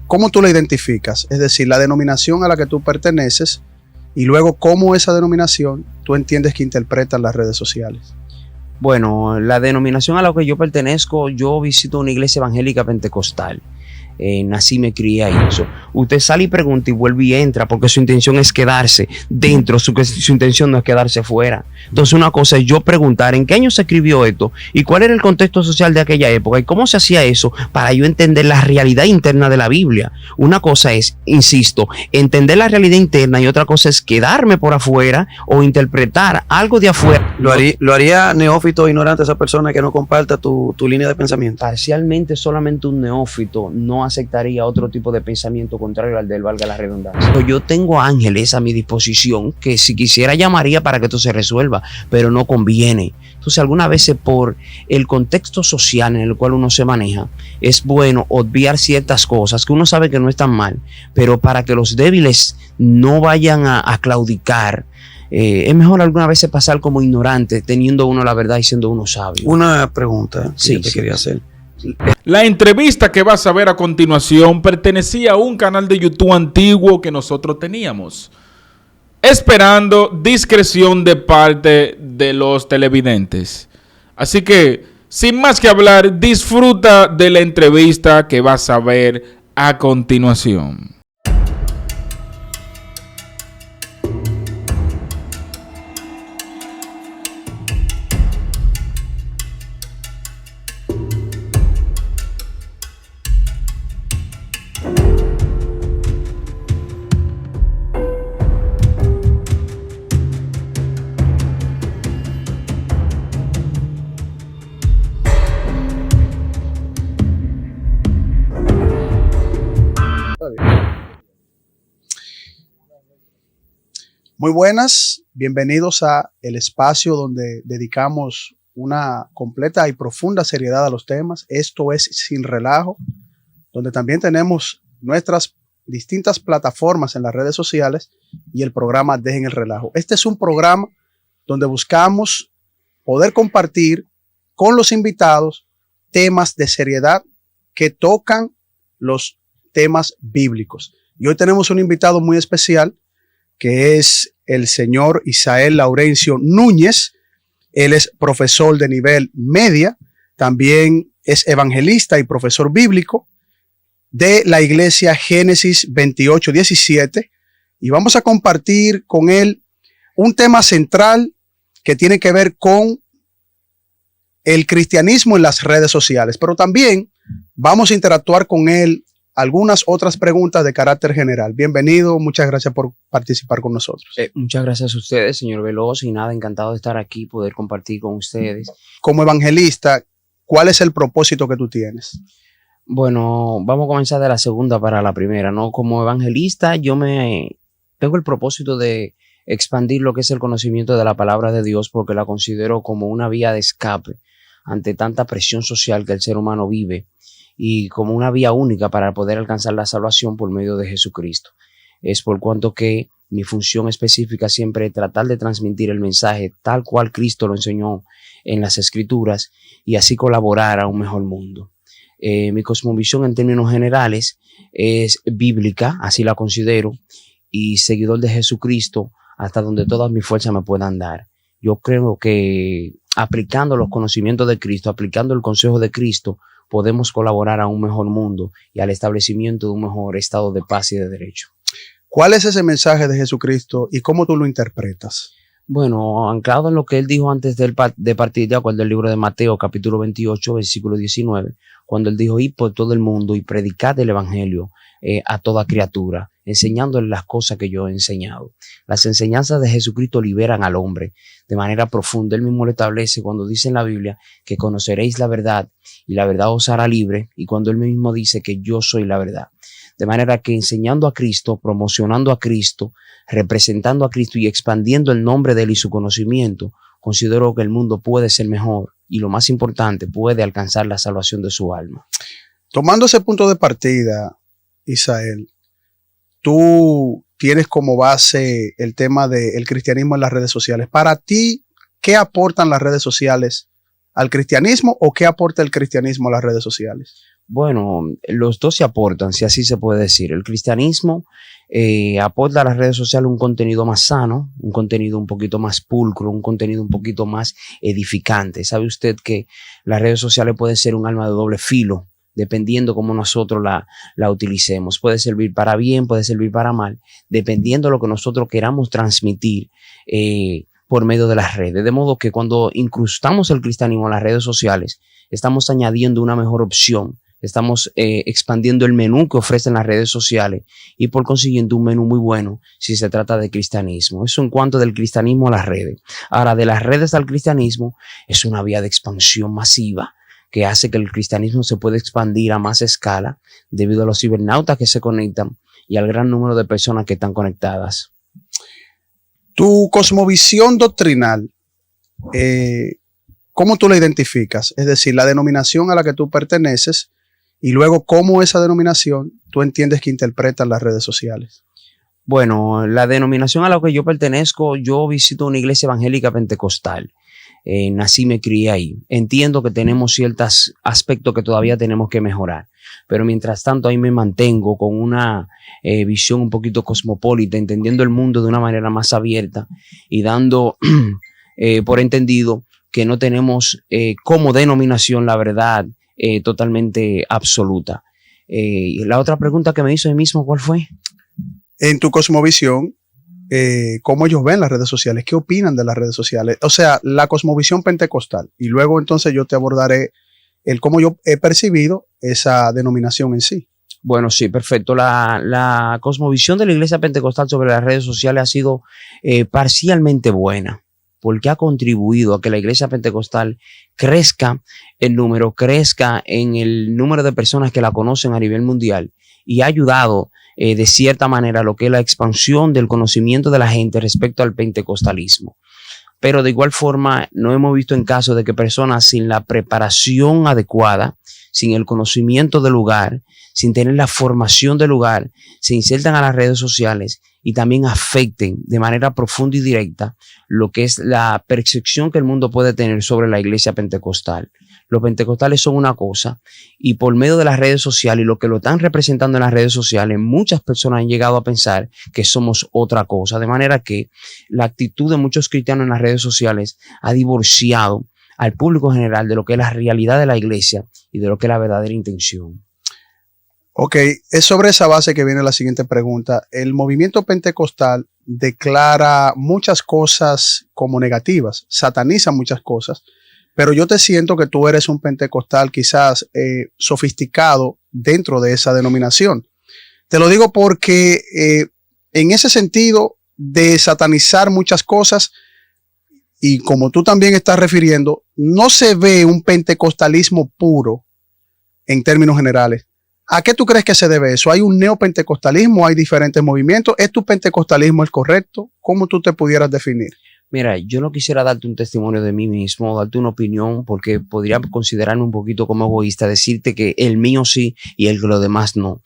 ¿Cómo tú la identificas? Es decir, la denominación a la que tú perteneces y luego cómo esa denominación tú entiendes que interpretan las redes sociales. Bueno, la denominación a la que yo pertenezco, yo visito una iglesia evangélica pentecostal. Nací, me crié ahí. Usted sale y pregunta y vuelve y entra porque su intención es quedarse dentro, su intención no es quedarse fuera. Entonces una cosa es yo preguntar en qué año se escribió esto y cuál era el contexto social de aquella época y cómo se hacía eso para yo entender la realidad interna de la Biblia. Una cosa es, insisto, entender la realidad interna y otra cosa es quedarme por afuera o interpretar algo de afuera. ¿Lo haría neófito ignorante esa persona que no comparta tu línea de pensamiento? Parcialmente solamente un neófito no aceptaría otro tipo de pensamiento contrario al del, valga la redundancia. Yo tengo ángeles a mi disposición que si quisiera llamaría para que esto se resuelva, pero no conviene. Entonces algunas veces por el contexto social en el cual uno se maneja, es bueno obviar ciertas cosas que uno sabe que no están mal, pero para que los débiles no vayan a claudicar, es mejor algunas veces pasar como ignorante, teniendo uno la verdad y siendo uno sabio. Una pregunta que Sí, yo te quería hacer. La entrevista que vas a ver a continuación pertenecía a un canal de YouTube antiguo que nosotros teníamos, esperando discreción de parte de los televidentes. Así que, sin más que hablar, disfruta de la entrevista que vas a ver a continuación. Muy buenas, bienvenidos a el espacio donde dedicamos una completa y profunda seriedad a los temas. Esto es Sin Relajo, donde también tenemos nuestras distintas plataformas en las redes sociales y el programa Dejen el Relajo. Este es un programa donde buscamos poder compartir con los invitados temas de seriedad que tocan los temas bíblicos. Y hoy tenemos un invitado muy especial que es el señor Isael Laurencio Núñez. Él es profesor de nivel media, también es evangelista y profesor bíblico de la iglesia Génesis 28:17, y vamos a compartir con él un tema central que tiene que ver con el cristianismo en las redes sociales, pero también vamos a interactuar con él algunas otras preguntas de carácter general. Bienvenido, muchas gracias por participar con nosotros. Muchas gracias a ustedes, señor Veloz, y nada, encantado de estar aquí, poder compartir con ustedes. Como evangelista, ¿cuál es el propósito que tú tienes? Bueno, vamos a comenzar de la segunda para la primera, ¿no? Como evangelista, tengo el propósito de expandir lo que es el conocimiento de la palabra de Dios, porque la considero como una vía de escape ante tanta presión social que el ser humano vive, y como una vía única para poder alcanzar la salvación por medio de Jesucristo. Es por cuanto que mi función específica siempre es tratar de transmitir el mensaje tal cual Cristo lo enseñó en las Escrituras y así colaborar a un mejor mundo. Mi cosmovisión en términos generales es bíblica, así la considero, y seguidor de Jesucristo hasta donde todas mis fuerzas me puedan dar. Yo creo que aplicando los conocimientos de Cristo, aplicando el consejo de Cristo, podemos colaborar a un mejor mundo y al establecimiento de un mejor estado de paz y de derecho. ¿Cuál es ese mensaje de Jesucristo y cómo tú lo interpretas? Bueno, anclado en lo que él dijo antes de partir, de acuerdo al libro de Mateo, capítulo 28, versículo 19, cuando él dijo: id por todo el mundo y predicad el evangelio a toda criatura, enseñándole las cosas que yo he enseñado. Las enseñanzas de Jesucristo liberan al hombre de manera profunda. Él mismo lo establece cuando dice en la Biblia que conoceréis la verdad y la verdad os hará libre, y cuando él mismo dice que yo soy la verdad. De manera que enseñando a Cristo, promocionando a Cristo, representando a Cristo y expandiendo el nombre de él y su conocimiento, considero que el mundo puede ser mejor y, lo más importante, puede alcanzar la salvación de su alma. Tomando ese punto de partida, Isael, tú tienes como base el tema del cristianismo en las redes sociales. Para ti, ¿qué aportan las redes sociales al cristianismo o qué aporta el cristianismo a las redes sociales? Bueno, los dos se aportan, si así se puede decir. El cristianismo aporta a las redes sociales un contenido más sano, un contenido un poquito más pulcro, un contenido un poquito más edificante. ¿Sabe usted que las redes sociales pueden ser un arma de doble filo? Dependiendo cómo nosotros la utilicemos. Puede servir para bien, puede servir para mal, dependiendo de lo que nosotros queramos transmitir por medio de las redes. De modo que cuando incrustamos el cristianismo en las redes sociales, estamos añadiendo una mejor opción, estamos expandiendo el menú que ofrecen las redes sociales y por consiguiente un menú muy bueno si se trata de cristianismo. Eso en cuanto del cristianismo a las redes. Ahora, de las redes al cristianismo es una vía de expansión masiva que hace que el cristianismo se pueda expandir a más escala debido a los cibernautas que se conectan y al gran número de personas que están conectadas. Tu cosmovisión doctrinal, ¿cómo tú la identificas? Es decir, la denominación a la que tú perteneces y luego cómo esa denominación tú entiendes que interpretan las redes sociales. Bueno, la denominación a la que yo pertenezco, yo visito una iglesia evangélica pentecostal. Nací, me crié ahí. Entiendo que tenemos ciertos aspectos que todavía tenemos que mejorar, pero mientras tanto ahí me mantengo con una visión un poquito cosmopolita, entendiendo el mundo de una manera más abierta y dando por entendido que no tenemos como denominación la verdad totalmente absoluta. La otra pregunta que me hizo ahí mismo, ¿cuál fue? En tu cosmovisión, cómo ellos ven las redes sociales, qué opinan de las redes sociales, o sea, la cosmovisión pentecostal, y luego entonces yo te abordaré el cómo yo he percibido esa denominación en sí. Bueno, sí, perfecto. La cosmovisión de la iglesia pentecostal sobre las redes sociales ha sido parcialmente buena, porque ha contribuido a que la iglesia pentecostal crezca en número, crezca en el número de personas que la conocen a nivel mundial y ha ayudado de cierta manera lo que es la expansión del conocimiento de la gente respecto al pentecostalismo. Pero de igual forma no hemos visto en caso de que personas sin la preparación adecuada, sin el conocimiento del lugar, sin tener la formación del lugar, se insertan a las redes sociales y también afecten de manera profunda y directa lo que es la percepción que el mundo puede tener sobre la iglesia pentecostal. Los pentecostales son una cosa y por medio de las redes sociales y lo que lo están representando en las redes sociales, muchas personas han llegado a pensar que somos otra cosa. De manera que la actitud de muchos cristianos en las redes sociales ha divorciado al público general de lo que es la realidad de la iglesia y de lo que es la verdadera intención. Ok, es sobre esa base que viene la siguiente pregunta. El movimiento pentecostal declara muchas cosas como negativas, sataniza muchas cosas, pero yo te siento que tú eres un pentecostal quizás sofisticado dentro de esa denominación. Te lo digo porque en ese sentido de satanizar muchas cosas, y como tú también estás refiriendo, no se ve un pentecostalismo puro en términos generales. ¿A qué tú crees que se debe eso? ¿Hay un neopentecostalismo? ¿Hay diferentes movimientos? ¿Es tu pentecostalismo el correcto? ¿Cómo tú te pudieras definir? Mira, yo no quisiera darte un testimonio de mí mismo, darte una opinión, porque podría considerarme un poquito como egoísta, decirte que el mío sí y el de los demás no.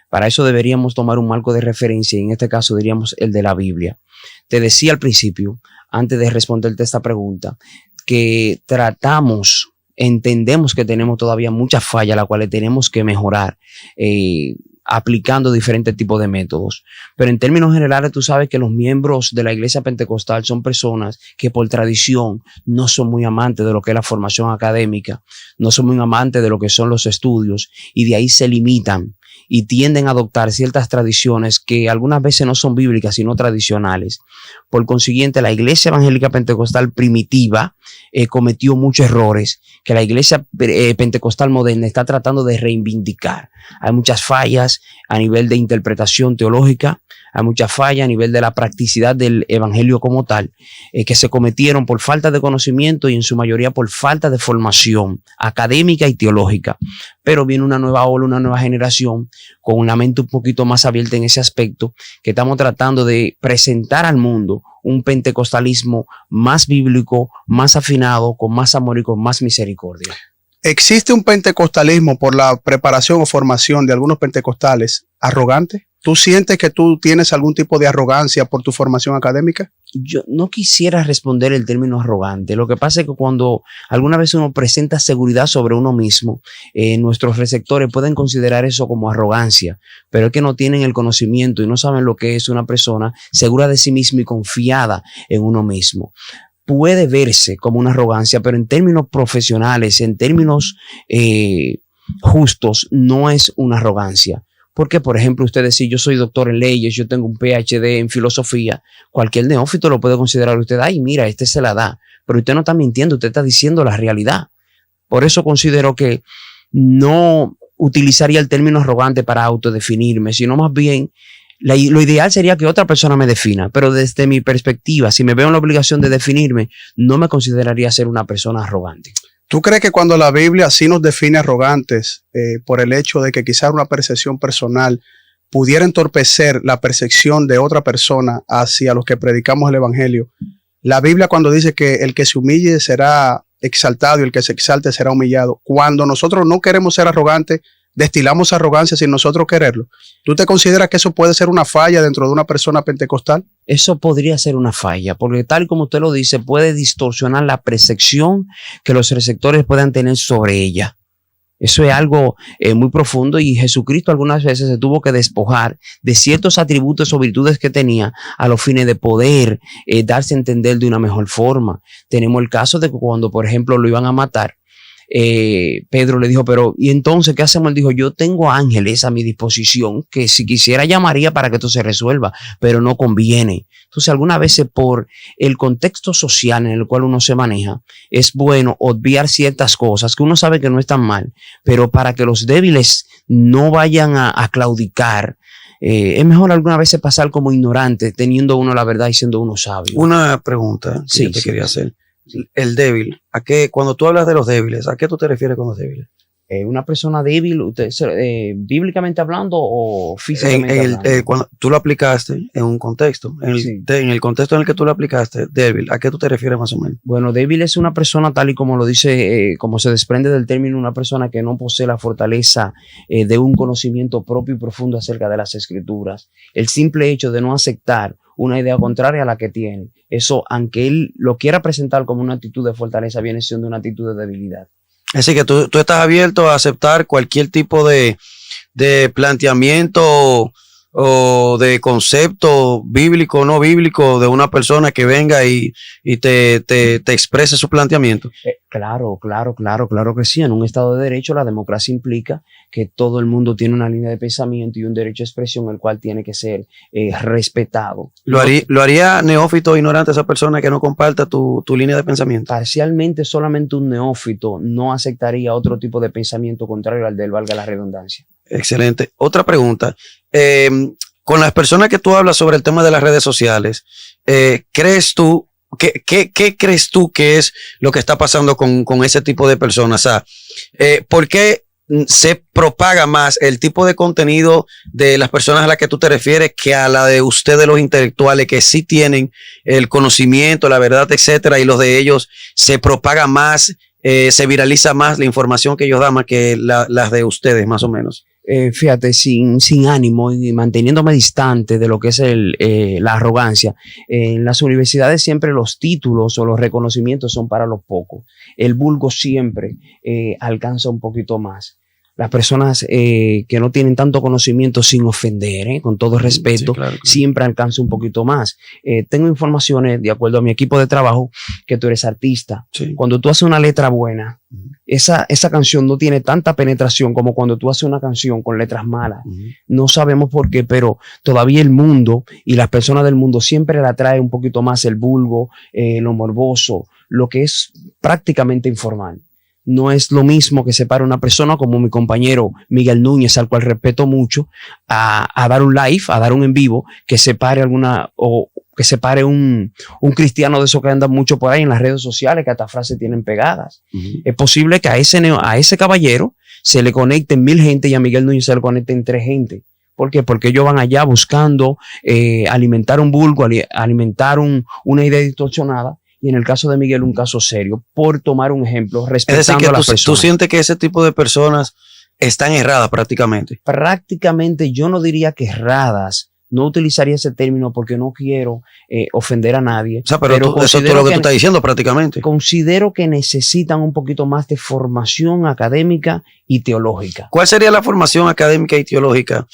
Para eso deberíamos tomar un marco de referencia, y en este caso diríamos el de la Biblia. Te decía al principio, antes de responderte esta pregunta, que entendemos que tenemos todavía muchas fallas, las cuales tenemos que mejorar, aplicando diferentes tipos de métodos. Pero en términos generales, tú sabes que los miembros de la iglesia pentecostal son personas que por tradición no son muy amantes de lo que es la formación académica, no son muy amantes de lo que son los estudios, y de ahí se limitan y tienden a adoptar ciertas tradiciones que algunas veces no son bíblicas, sino tradicionales. Por consiguiente, la iglesia evangélica pentecostal primitiva cometió muchos errores que la iglesia pentecostal moderna está tratando de reivindicar. Hay muchas fallas a nivel de interpretación teológica, hay muchas fallas a nivel de la practicidad del evangelio como tal, que se cometieron por falta de conocimiento y en su mayoría por falta de formación académica y teológica. Pero viene una nueva ola, una nueva generación con una mente un poquito más abierta en ese aspecto, que estamos tratando de presentar al mundo un pentecostalismo más bíblico, más afinado, con más amor y con más misericordia. ¿Existe un pentecostalismo por la preparación o formación de algunos pentecostales arrogante? ¿Tú sientes que tú tienes algún tipo de arrogancia por tu formación académica? Yo no quisiera responder el término arrogante. Lo que pasa es que cuando alguna vez uno presenta seguridad sobre uno mismo, nuestros receptores pueden considerar eso como arrogancia, pero es que no tienen el conocimiento y no saben lo que es una persona segura de sí misma y confiada en uno mismo. Puede verse como una arrogancia, pero en términos profesionales, en términos justos, no es una arrogancia. Porque, por ejemplo, usted decir, yo soy doctor en leyes, yo tengo un PhD en filosofía, cualquier neófito lo puede considerar usted, ay, mira, este se la da. Pero usted no está mintiendo, usted está diciendo la realidad. Por eso considero que no utilizaría el término arrogante para autodefinirme, sino más bien, lo ideal sería que otra persona me defina. Pero desde mi perspectiva, si me veo en la obligación de definirme, no me consideraría ser una persona arrogante. ¿Tú crees que cuando la Biblia sí nos define arrogantes por el hecho de que quizás una percepción personal pudiera entorpecer la percepción de otra persona hacia los que predicamos el evangelio? La Biblia cuando dice que el que se humille será exaltado y el que se exalte será humillado. Cuando nosotros no queremos ser arrogantes, destilamos arrogancia sin nosotros quererlo. ¿Tú te consideras que eso puede ser una falla dentro de una persona pentecostal? Eso podría ser una falla, porque tal como usted lo dice, puede distorsionar la percepción que los receptores puedan tener sobre ella. Eso es algo muy profundo y Jesucristo algunas veces se tuvo que despojar de ciertos atributos o virtudes que tenía a los fines de poder darse a entender de una mejor forma. Tenemos el caso de que cuando, por ejemplo, lo iban a matar, Pedro le dijo, pero ¿y entonces qué hacemos? Él dijo, yo tengo ángeles a mi disposición que si quisiera llamaría para que esto se resuelva, pero no conviene. Entonces algunas veces por el contexto social en el cual uno se maneja, es bueno obviar ciertas cosas que uno sabe que no están mal, pero para que los débiles no vayan a claudicar, es mejor algunas veces pasar como ignorante, teniendo uno la verdad y siendo uno sabio. Una pregunta que yo te quería hacer. El débil, cuando tú hablas de los débiles, ¿a qué tú te refieres con los débiles? Una persona débil, bíblicamente hablando o físicamente hablando. Cuando tú lo aplicaste en un contexto, en el contexto en el que tú lo aplicaste, débil, ¿a qué tú te refieres más o menos? Bueno, débil es una persona tal y como lo dice, como se desprende del término, una persona que no posee la fortaleza de un conocimiento propio y profundo acerca de las escrituras. El simple hecho de no aceptar una idea contraria a la que tiene, eso, aunque él lo quiera presentar como una actitud de fortaleza, viene siendo una actitud de debilidad. Así que tú estás abierto a aceptar cualquier tipo de planteamiento o de concepto bíblico o no bíblico de una persona que venga y te exprese su planteamiento. Claro que sí. En un Estado de Derecho la democracia implica que todo el mundo tiene una línea de pensamiento y un derecho de expresión, el cual tiene que ser respetado. ¿Lo haría neófito ignorante esa persona que no comparta tu línea de pensamiento? Parcialmente, solamente un neófito no aceptaría otro tipo de pensamiento contrario al del, valga la redundancia. Excelente. Otra pregunta. Con las personas que tú hablas sobre el tema de las redes sociales, ¿crees tú ¿Qué crees tú que es lo que está pasando con ese tipo de personas? O sea, ¿por qué se propaga más el tipo de contenido de las personas a las que tú te refieres que a la de ustedes, los intelectuales, que sí tienen el conocimiento, la verdad, etcétera, y los de ellos se propaga más, se viraliza más la información que ellos dan más que las de ustedes, más o menos? Fíjate, sin ánimo y manteniéndome distante de lo que es la arrogancia, en las universidades siempre los títulos o los reconocimientos son para los pocos. El vulgo siempre alcanza un poquito más. Las personas que no tienen tanto conocimiento, sin ofender, con todo respeto, sí, claro. Siempre alcanza un poquito más. Tengo informaciones, de acuerdo a mi equipo de trabajo, que tú eres artista. Sí. Cuando tú haces una letra buena, esa canción no tiene tanta penetración como cuando tú haces una canción con letras malas. No sabemos por qué, pero todavía el mundo y las personas del mundo siempre le atrae un poquito más el vulgo, lo morboso, lo que es prácticamente informal. No es lo mismo que separe una persona como mi compañero Miguel Núñez, al cual respeto mucho, a dar un live, a dar un en vivo, que separe que separe un cristiano de esos que andan mucho por ahí en las redes sociales, que hasta frases tienen pegadas. Es posible que a ese caballero se le conecten 1000 gente y a Miguel Núñez se le conecten 3 gente. ¿Por qué? Porque ellos van allá buscando alimentar un vulgo, alimentar una idea distorsionada. Y en el caso de Miguel, un caso serio, por tomar un ejemplo, respetando a las personas. ¿Tú sientes que ese tipo de personas están erradas prácticamente. Prácticamente yo no diría que erradas. No utilizaría ese término porque no quiero ofender a nadie. O sea, pero eso es todo lo que tú estás diciendo prácticamente. Considero que necesitan un poquito más de formación académica y teológica. ¿Cuál sería la formación académica y teológica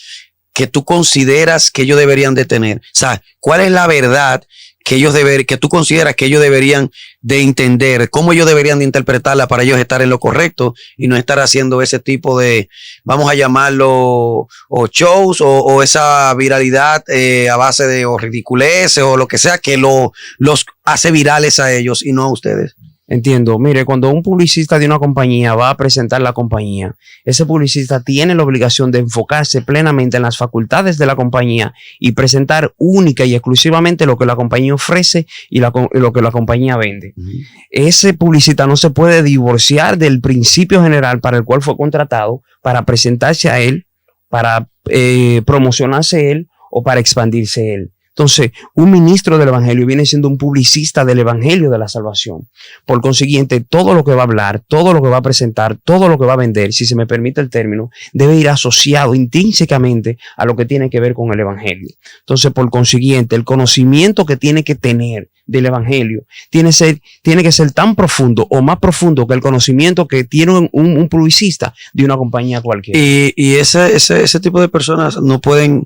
que tú consideras que ellos deberían de tener? O sea, ¿cuál es la verdad que tú consideras que ellos deberían de entender? ¿Cómo ellos deberían de interpretarla para ellos estar en lo correcto y no estar haciendo ese tipo de, vamos a llamarlo, o shows o esa viralidad a base de o ridiculeces o lo que sea que los hace virales a ellos y no a ustedes? Entiendo. Mire, cuando un publicista de una compañía va a presentar la compañía, ese publicista tiene la obligación de enfocarse plenamente en las facultades de la compañía y presentar única y exclusivamente lo que la compañía ofrece y lo que la compañía vende. Ese publicista no se puede divorciar del principio general para el cual fue contratado para presentarse a él, para promocionarse él o para expandirse él. Entonces, un ministro del evangelio viene siendo un publicista del evangelio de la salvación. Por consiguiente, todo lo que va a hablar, todo lo que va a presentar, todo lo que va a vender, si se me permite el término, debe ir asociado intrínsecamente a lo que tiene que ver con el evangelio. Entonces, por consiguiente, el conocimiento que tiene que tener del evangelio tiene que ser tan profundo o más profundo que el conocimiento que tiene un publicista de una compañía cualquiera. Y ese tipo de personas no pueden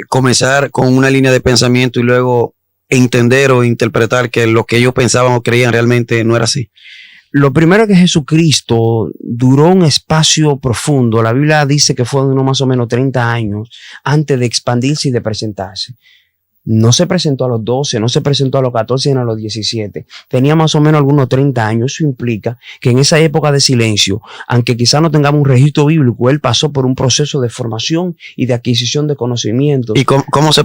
comenzar con una línea de pensamiento y luego entender o interpretar que lo que ellos pensaban o creían realmente no era así. Lo primero es que Jesucristo duró un espacio profundo. La Biblia dice que fue de unos más o menos 30 años antes de expandirse y de presentarse. No se presentó a los 12, no se presentó a los 14 ni a los 17. Tenía más o menos algunos 30 años. Eso implica que en esa época de silencio, aunque quizá no tengamos un registro bíblico, él pasó por un proceso de formación y de adquisición de conocimientos. ¿Y cómo se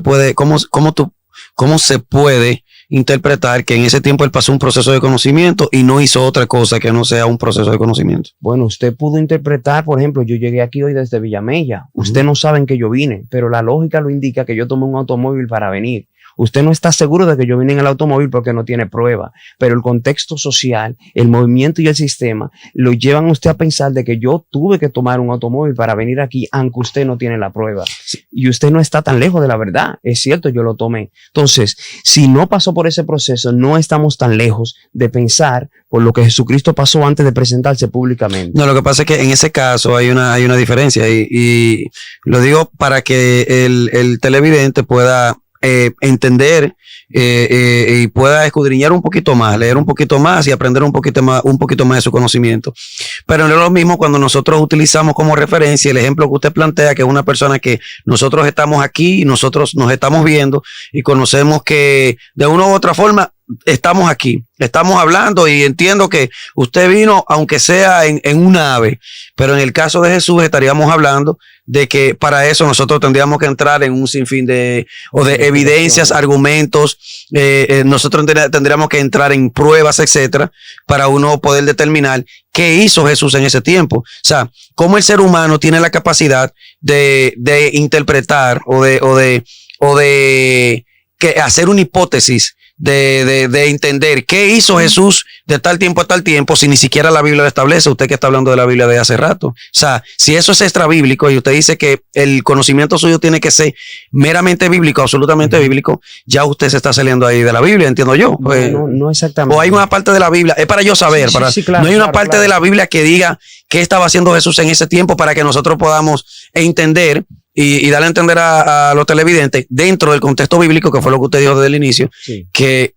puede interpretar que en ese tiempo él pasó un proceso de conocimiento y no hizo otra cosa que no sea un proceso de conocimiento? Bueno, usted pudo interpretar, por ejemplo, yo llegué aquí hoy desde Villamella. Usted no sabe en qué yo vine, pero la lógica lo indica que yo tomé un automóvil para venir. Usted no está seguro de que yo vine en el automóvil porque no tiene prueba, pero el contexto social, el movimiento y el sistema lo llevan a usted a pensar de que yo tuve que tomar un automóvil para venir aquí, aunque usted no tiene la prueba. Y usted no está tan lejos de la verdad. Es cierto, yo lo tomé. Entonces, si no pasó por ese proceso, no estamos tan lejos de pensar por lo que Jesucristo pasó antes de presentarse públicamente. No, lo que pasa es que en ese caso hay una diferencia y lo digo para que el televidente pueda entender y pueda escudriñar un poquito más, leer un poquito más y aprender un poquito más de su conocimiento. Pero no es lo mismo cuando nosotros utilizamos como referencia el ejemplo que usted plantea, que es una persona que nosotros estamos aquí y nosotros nos estamos viendo y conocemos que de una u otra forma estamos aquí, estamos hablando y entiendo que usted vino aunque sea en una ave, pero en el caso de Jesús estaríamos hablando de que para eso nosotros tendríamos que entrar en un sinfín de evidencias, argumentos, nosotros tendríamos que entrar en pruebas, etcétera, para uno poder determinar qué hizo Jesús en ese tiempo. O sea, cómo el ser humano tiene la capacidad de interpretar o de hacer una hipótesis de entender qué hizo Jesús de tal tiempo a tal tiempo, si ni siquiera la Biblia lo establece. Usted que está hablando de la Biblia de hace rato. O sea, si eso es extra bíblico y usted dice que el conocimiento suyo tiene que ser meramente bíblico, absolutamente bíblico, ya usted se está saliendo ahí de la Biblia, entiendo yo. No exactamente. O hay una parte de la Biblia, es para yo saber, claro, no hay una parte de la Biblia que diga qué estaba haciendo Jesús en ese tiempo para que nosotros podamos entender y darle a entender a los televidentes dentro del contexto bíblico, que fue lo que usted dijo desde el inicio, que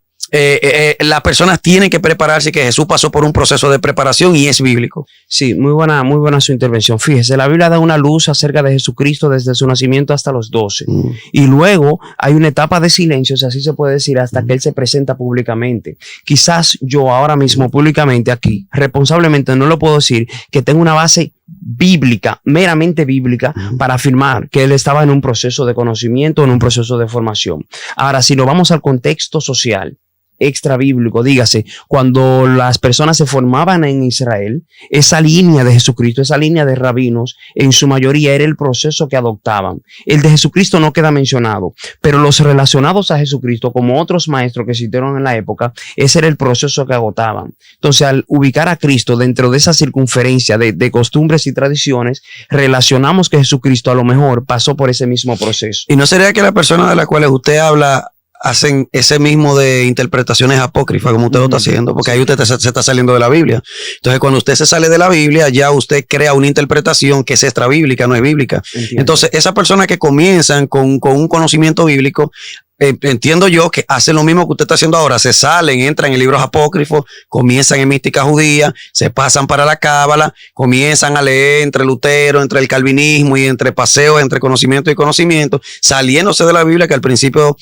las personas tienen que prepararse, que Jesús pasó por un proceso de preparación y es bíblico. Sí, muy buena su intervención. Fíjese, la Biblia da una luz acerca de Jesucristo desde su nacimiento hasta los 12. Y luego hay una etapa de silencio, si así se puede decir, hasta que Él se presenta públicamente. Quizás yo ahora mismo públicamente aquí, responsablemente no lo puedo decir, que tengo una base bíblica, meramente bíblica, para afirmar que Él estaba en un proceso de conocimiento, en un proceso de formación. Ahora, si nos vamos al contexto social, extra bíblico, dígase, cuando las personas se formaban en Israel, esa línea de Jesucristo, esa línea de rabinos, en su mayoría era el proceso que adoptaban. El de Jesucristo no queda mencionado, pero los relacionados a Jesucristo, como otros maestros que existieron en la época, ese era el proceso que agotaban. Entonces, al ubicar a Cristo dentro de esa circunferencia de costumbres y tradiciones, relacionamos que Jesucristo a lo mejor pasó por ese mismo proceso. ¿Y no sería que las personas de las cuales usted habla hacen ese mismo de interpretaciones apócrifas como usted lo está haciendo? Porque ahí usted se está saliendo de la Biblia. Entonces, cuando usted se sale de la Biblia, ya usted crea una interpretación que es extra bíblica, no es bíblica. Entiendo. Entonces, esas personas que comienzan con un conocimiento bíblico, entiendo yo que hacen lo mismo que usted está haciendo ahora. Se salen, entran en libros apócrifos, comienzan en mística judía, se pasan para la cábala, comienzan a leer entre Lutero, entre el calvinismo y entre paseos, entre conocimiento y conocimiento, saliéndose de la Biblia, que al principio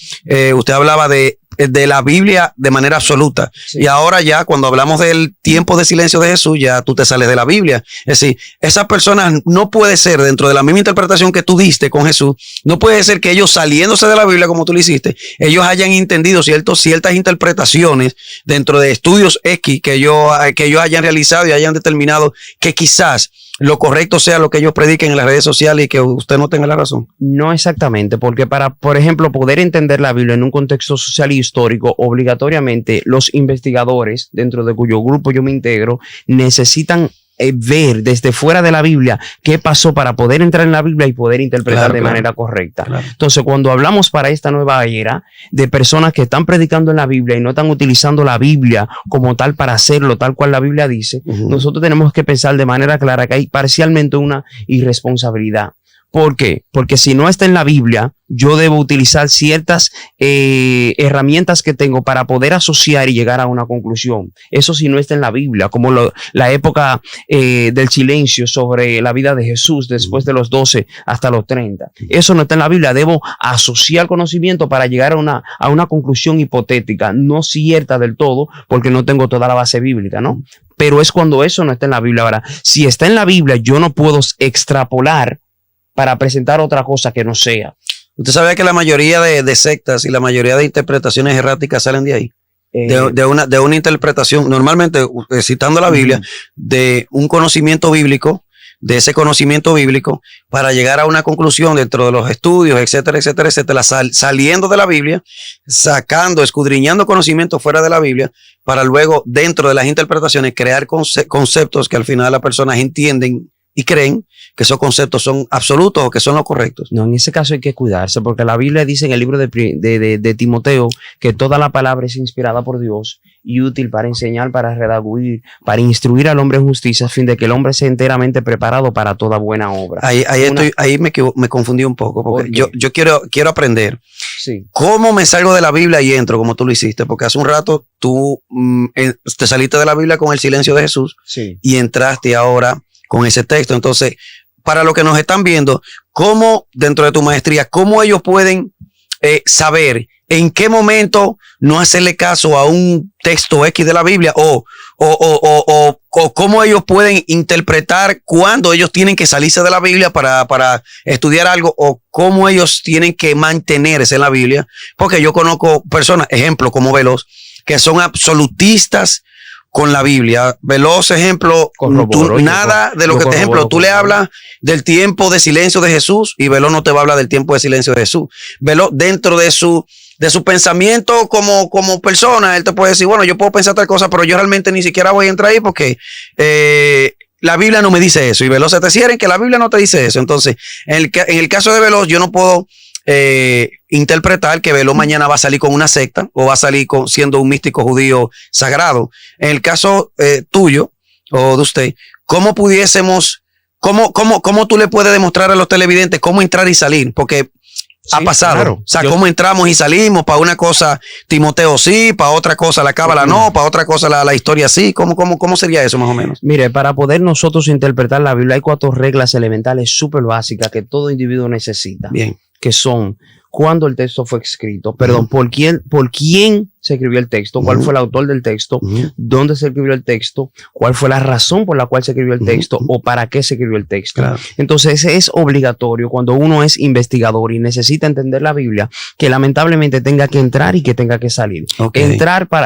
usted hablaba de la Biblia de manera absoluta. Sí. Y ahora ya cuando hablamos del tiempo de silencio de Jesús, ya tú te sales de la Biblia. Es decir, esas personas no puede ser dentro de la misma interpretación que tú diste con Jesús, no puede ser que ellos saliéndose de la Biblia como tú lo hiciste, ellos hayan entendido ciertas interpretaciones dentro de estudios X que ellos hayan realizado y hayan determinado que quizás lo correcto sea lo que ellos prediquen en las redes sociales y que usted no tenga la razón. No exactamente, porque para, por ejemplo, poder entender la Biblia en un contexto social y histórico, obligatoriamente los investigadores, dentro de cuyo grupo yo me integro, necesitan ver desde fuera de la Biblia qué pasó para poder entrar en la Biblia y poder interpretar de manera correcta. Claro. Entonces, cuando hablamos para esta nueva era de personas que están predicando en la Biblia y no están utilizando la Biblia como tal para hacerlo tal cual la Biblia dice, nosotros tenemos que pensar de manera clara que hay parcialmente una irresponsabilidad. ¿Por qué? Porque si no está en la Biblia, yo debo utilizar ciertas herramientas que tengo para poder asociar y llegar a una conclusión. Eso si no está en la Biblia, como la época del silencio sobre la vida de Jesús después de los 12 hasta los 30. Eso no está en la Biblia. Debo asociar conocimiento para llegar a una conclusión hipotética, no cierta del todo, porque no tengo toda la base bíblica, ¿no? Pero es cuando eso no está en la Biblia. Ahora, si está en la Biblia, yo no puedo extrapolar para presentar otra cosa que no sea. ¿Usted sabe que la mayoría de sectas y la mayoría de interpretaciones erráticas salen de ahí? De una interpretación, normalmente citando la Biblia, de un conocimiento bíblico, de ese conocimiento bíblico, para llegar a una conclusión dentro de los estudios, etcétera, etcétera, etcétera, saliendo de la Biblia, escudriñando conocimiento fuera de la Biblia, para luego, dentro de las interpretaciones, crear conceptos que al final las personas entienden y creen que esos conceptos son absolutos o que son los correctos. No, en ese caso hay que cuidarse, porque la Biblia dice en el libro de Timoteo que toda la palabra es inspirada por Dios y útil para enseñar, para redarguir, para instruir al hombre en justicia, a fin de que el hombre sea enteramente preparado para toda buena obra. Ahí me confundí un poco, porque yo quiero aprender. Sí. ¿Cómo me salgo de la Biblia y entro como tú lo hiciste? Porque hace un rato tú te saliste de la Biblia con el silencio de Jesús, sí, y entraste ahora con ese texto. Entonces, para los que nos están viendo, ¿cómo dentro de tu maestría, cómo ellos pueden saber en qué momento no hacerle caso a un texto X de la Biblia o cómo ellos pueden interpretar cuándo ellos tienen que salirse de la Biblia para estudiar algo, o cómo ellos tienen que mantenerse en la Biblia? Porque yo conozco personas, ejemplo, como Veloz, que son absolutistas con la Biblia. Veloz, ejemplo, nada de lo que te ejemplo, tú le hablas del tiempo de silencio de Jesús y Veloz no te va a hablar del tiempo de silencio de Jesús. Veloz, dentro de su pensamiento como persona, él te puede decir, bueno, yo puedo pensar tal cosa, pero yo realmente ni siquiera voy a entrar ahí porque la Biblia no me dice eso. Y Veloz se te cierra en que la Biblia no te dice eso. Entonces, en el caso de Veloz, yo no puedo interpretar que Veloz mañana va a salir con una secta o va a salir siendo un místico judío sagrado. En el caso tuyo o de usted, ¿cómo pudiésemos, cómo tú le puedes demostrar a los televidentes cómo entrar y salir? Porque ha pasado. Claro. O sea, cómo entramos y salimos, para una cosa Timoteo sí, para otra cosa la cábala no, para otra cosa la historia sí. ¿Cómo sería eso más o menos? Mire, para poder nosotros interpretar la Biblia hay 4 reglas elementales súper básicas que todo individuo necesita. Bien. Que son cuándo el texto fue escrito, por quién se escribió el texto, cuál fue el autor del texto, dónde se escribió el texto, cuál fue la razón por la cual se escribió el texto o para qué se escribió el texto. Claro. Entonces es obligatorio cuando uno es investigador y necesita entender la Biblia, que lamentablemente tenga que entrar y que tenga que salir. Okay.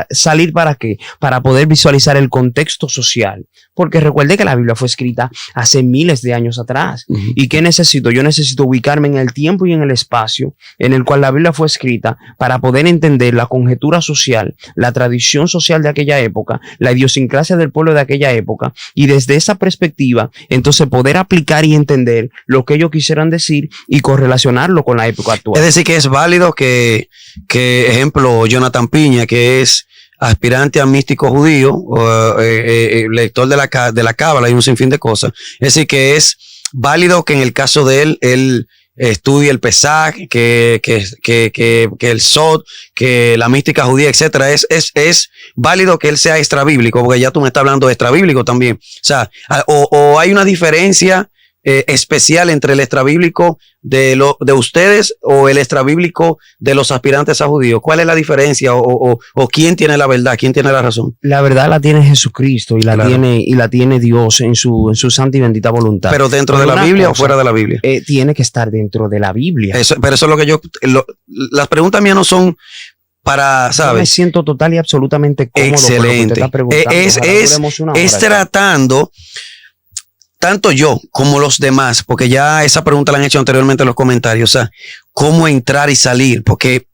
Salir ¿para qué? Para poder visualizar el contexto social. Porque recuerde que la Biblia fue escrita hace miles de años atrás. ¿Y qué necesito? Yo necesito ubicarme en el tiempo y en el espacio en el cual la Biblia fue escrita para poder entender la conjetura social, la tradición social de aquella época, la idiosincrasia del pueblo de aquella época, y desde esa perspectiva, entonces poder aplicar y entender lo que ellos quisieran decir y correlacionarlo con la época actual. Es decir, que es válido que ejemplo, Jonathan Piña, que es aspirante a místico judío, lector de la cábala y un sinfín de cosas. Es decir, que es válido que en el caso de él estudie el Pesach, que el Sod, que la mística judía, etcétera. Es válido que él sea extrabíblico, porque ya tú me estás hablando de extrabíblico también. O sea, o hay una diferencia especial entre el extrabíblico de ustedes o el extrabíblico de los aspirantes a judíos. ¿Cuál es la diferencia o quién tiene la verdad, quién tiene la razón? La verdad la tiene Jesucristo y la tiene Dios en su santa y bendita voluntad. Pero dentro de la Biblia o fuera de la Biblia. Tiene que estar dentro de la Biblia. Pero eso es lo que las preguntas mías no son para, ¿sabes? Yo me siento total y absolutamente cómodo. Excelente. Con lo que usted está preguntando. Es tratando tanto yo como los demás, porque ya esa pregunta la han hecho anteriormente en los comentarios, o sea, cómo entrar y salir, porque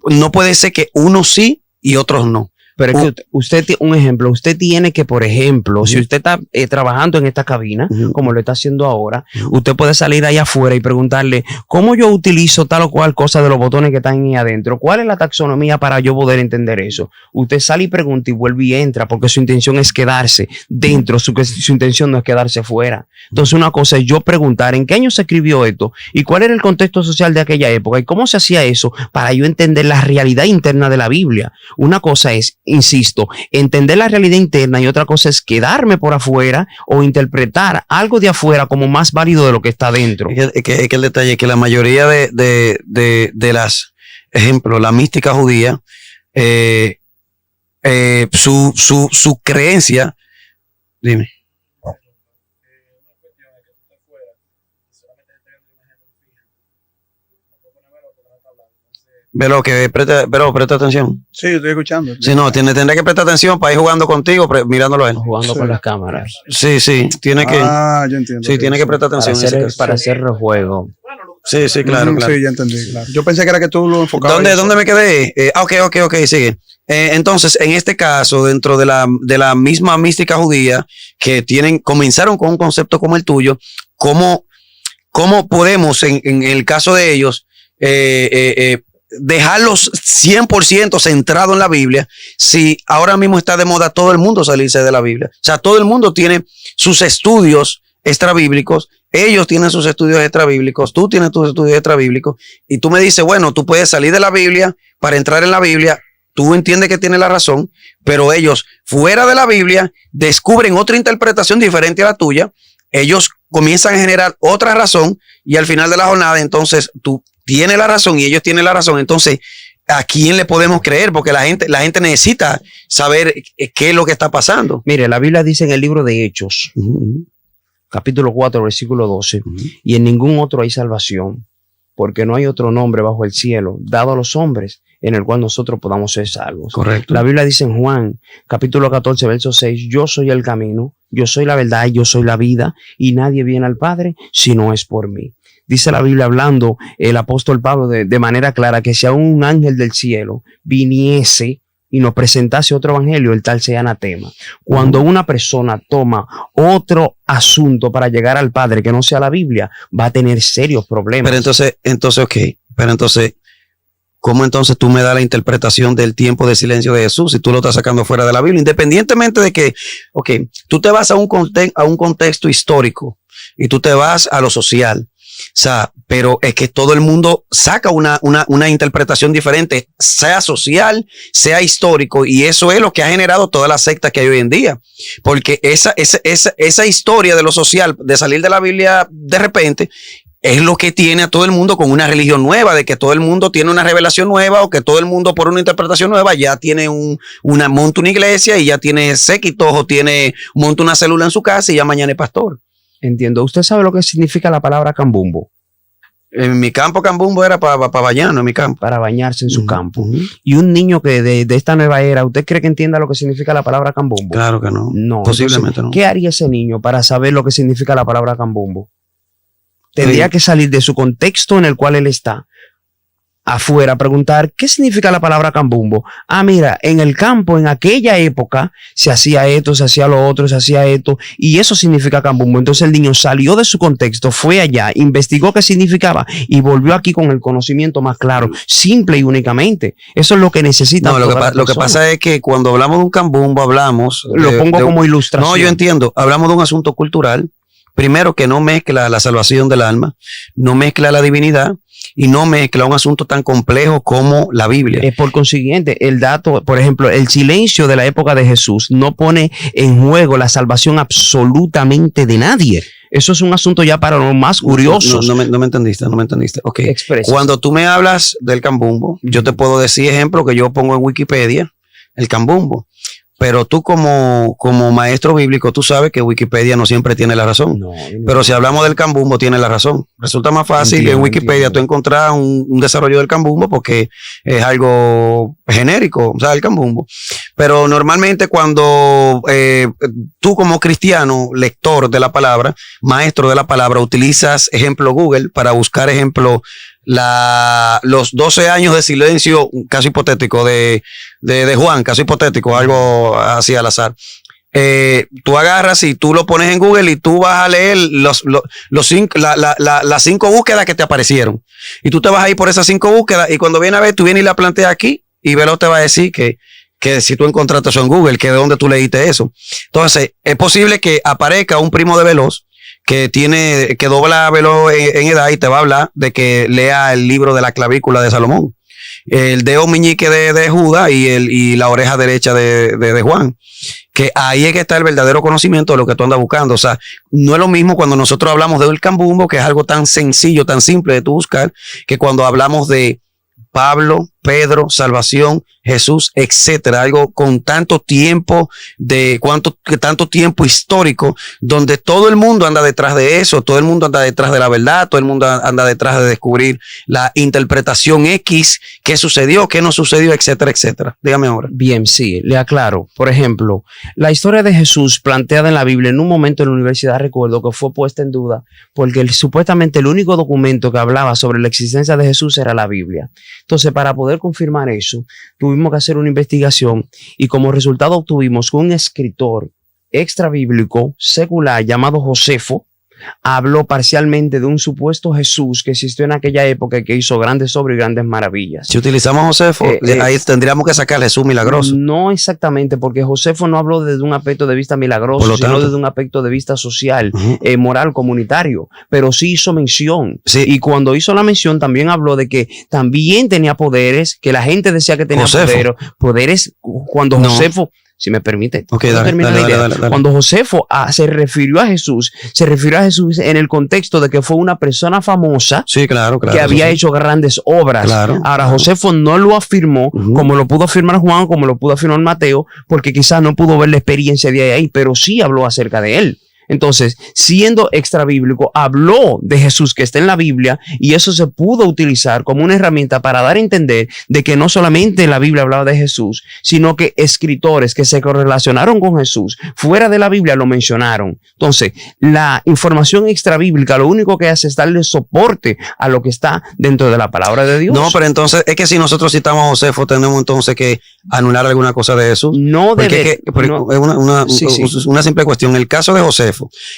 no puede ser que unos sí y otros no. Pero es que un ejemplo, usted tiene que, por ejemplo, si usted está trabajando en esta cabina, como lo está haciendo ahora, usted puede salir allá afuera y preguntarle, ¿cómo yo utilizo tal o cual cosa de los botones que están ahí adentro? ¿Cuál es la taxonomía para yo poder entender eso? Usted sale y pregunta y vuelve y entra, porque su intención es quedarse dentro, su intención no es quedarse fuera. Entonces una cosa es yo preguntar, ¿en qué año se escribió esto? ¿Y cuál era el contexto social de aquella época? ¿Y cómo se hacía eso para yo entender la realidad interna de la Biblia? Una cosa es, insisto, entender la realidad interna y otra cosa es quedarme por afuera o interpretar algo de afuera como más válido de lo que está dentro. Es que el detalle es que la mayoría de las, ejemplo, la mística judía, su creencia, dime. Pero presta atención. Sí, estoy escuchando. Sí, no, tendré que prestar atención para ir jugando contigo, mirándolo a él. Jugando con las cámaras. Sí, tiene que. Yo entiendo. Sí, tiene que prestar atención. Para hacer el juego. Sí, claro. Sí, ya entendí, claro. Yo pensé que era que tú lo enfocabas. ¿Dónde me quedé? Ok, sigue. Entonces, en este caso, dentro de la misma mística judía, que comenzaron con un concepto como el tuyo, ¿cómo podemos, en el caso de ellos, dejarlos 100% centrado en la Biblia, si ahora mismo está de moda todo el mundo salirse de la Biblia? O sea, todo el mundo tiene sus estudios extrabíblicos, ellos tienen sus estudios extrabíblicos, tú tienes tus estudios extrabíblicos, y tú me dices, bueno, tú puedes salir de la Biblia para entrar en la Biblia, tú entiendes que tienes la razón, pero ellos fuera de la Biblia descubren otra interpretación diferente a la tuya, ellos comienzan a generar otra razón, y al final de la jornada, entonces, tú tienes la razón y ellos tienen la razón. Entonces, ¿a quién le podemos creer? Porque la gente necesita saber qué es lo que está pasando. Mire, la Biblia dice en el libro de Hechos, capítulo 4, versículo 12, y en ningún otro hay salvación, porque no hay otro nombre bajo el cielo dado a los hombres en el cual nosotros podamos ser salvos. Correcto. La Biblia dice en Juan, capítulo 14, verso 6, yo soy el camino, yo soy la verdad y yo soy la vida, y nadie viene al Padre si no es por mí. Dice la Biblia, hablando el apóstol Pablo de manera clara, que si aún un ángel del cielo viniese y nos presentase otro evangelio, el tal sea anatema. Cuando una persona toma otro asunto para llegar al Padre que no sea la Biblia, va a tener serios problemas. Pero entonces, ¿cómo entonces tú me das la interpretación del tiempo de silencio de Jesús si tú lo estás sacando fuera de la Biblia? Independientemente de que, tú te vas a un contexto histórico y tú te vas a lo social. O sea, pero es que todo el mundo saca una interpretación diferente, sea social, sea histórico, y eso es lo que ha generado todas las sectas que hay hoy en día. Porque esa historia de lo social, de salir de la Biblia de repente, es lo que tiene a todo el mundo con una religión nueva, de que todo el mundo tiene una revelación nueva o que todo el mundo por una interpretación nueva ya tiene monta una iglesia y ya tiene séquitos o monta una célula en su casa y ya mañana es pastor. Entiendo. ¿Usted sabe lo que significa la palabra cambumbo? En mi campo cambumbo era para bañarnos en mi campo. Para bañarse en su campo. Y un niño que de esta nueva era, ¿usted cree que entienda lo que significa la palabra cambumbo? Claro que no. No. Posiblemente Entonces, no. ¿qué haría ese niño para saber lo que significa la palabra cambumbo? Tendría que salir de su contexto en el cual él está, afuera, preguntar, ¿qué significa la palabra cambumbo? Ah, mira, en el campo, en aquella época, se hacía esto, se hacía lo otro, se hacía esto, y eso significa cambumbo. Entonces el niño salió de su contexto, fue allá, investigó qué significaba y volvió aquí con el conocimiento más claro, simple y únicamente. Eso es lo que necesita. No, lo que pasa es que cuando hablamos de un cambumbo, hablamos... Lo pongo como ilustración. No, yo entiendo. Hablamos de un asunto cultural. Primero, que no mezcla la salvación del alma, no mezcla la divinidad y no mezcla un asunto tan complejo como la Biblia. Por consiguiente, el dato, por ejemplo, el silencio de la época de Jesús no pone en juego la salvación absolutamente de nadie. Eso es un asunto ya para los más curiosos. No me entendiste. Ok. Expresa. Cuando tú me hablas del cambumbo, yo te puedo decir ejemplo que yo pongo en Wikipedia, el cambumbo. Pero tú como maestro bíblico, tú sabes que Wikipedia no siempre tiene la razón. No. Pero si hablamos del cambumbo, tiene la razón. Resulta más fácil en Wikipedia tú encontrar un desarrollo del cambumbo porque es algo genérico, o sea, el cambumbo. Pero normalmente cuando tú como cristiano, lector de la palabra, maestro de la palabra, utilizas ejemplo Google para buscar ejemplo los 12 años de silencio, caso hipotético, de Juan, caso hipotético, algo así al azar. Tú agarras y tú lo pones en Google y tú vas a leer las 5 búsquedas que te aparecieron. Y tú te vas a ir por esas 5 búsquedas y cuando viene a ver, tú vienes y la planteas aquí y Velo te va a decir que si tú encontraste eso en Google, que de dónde tú leíste eso. Entonces, es posible que aparezca un primo de Veloz que dobla Veloz en edad y te va a hablar de que lea el libro de la clavícula de Salomón, el dedo meñique de Judas y la oreja derecha de Juan, que ahí es que está el verdadero conocimiento de lo que tú andas buscando. O sea, no es lo mismo cuando nosotros hablamos del cambumbo, que es algo tan sencillo, tan simple de tú buscar, que cuando hablamos de Pablo, Pedro, salvación, Jesús, etcétera, algo con tanto tiempo tanto tiempo histórico, donde todo el mundo anda detrás de eso, todo el mundo anda detrás de la verdad, todo el mundo anda detrás de descubrir la interpretación X, qué sucedió, qué no sucedió, etcétera, etcétera. Dígame ahora. Bien, sí, le aclaro. Por ejemplo, la historia de Jesús planteada en la Biblia, en un momento en la universidad recuerdo que fue puesta en duda, porque supuestamente el único documento que hablaba sobre la existencia de Jesús era la Biblia. Entonces, para poder confirmar eso, tuvimos que hacer una investigación y como resultado obtuvimos que un escritor extra bíblico secular llamado Josefo habló parcialmente de un supuesto Jesús que existió en aquella época y que hizo grandes obras y grandes maravillas. Si utilizamos Josefo, ahí tendríamos que sacar Jesús milagroso. No exactamente, porque Josefo no habló desde un aspecto de vista milagroso, sino desde un aspecto de vista social, moral, comunitario, pero sí hizo mención. Sí. Y cuando hizo la mención también habló de que también tenía poderes, que la gente decía que tenía poderes cuando Josefo... Si me permite. Okay, dale. Cuando Josefo se refirió a Jesús en el contexto de que fue una persona famosa, sí, claro, que había hecho grandes obras. Claro, Ahora, Josefo no lo afirmó como lo pudo afirmar Juan, como lo pudo afirmar Mateo, porque quizás no pudo ver la experiencia de ahí, pero sí habló acerca de él. Entonces, siendo extra bíblico, habló de Jesús que está en la Biblia y eso se pudo utilizar como una herramienta para dar a entender de que no solamente la Biblia hablaba de Jesús, sino que escritores que se correlacionaron con Jesús fuera de la Biblia lo mencionaron. Entonces, la información extra bíblica lo único que hace es darle soporte a lo que está dentro de la palabra de Dios. No, pero entonces es que si nosotros citamos a Josefo, tenemos entonces que anular alguna cosa de Jesús. No debe. Es una simple cuestión. En el caso de Josefo,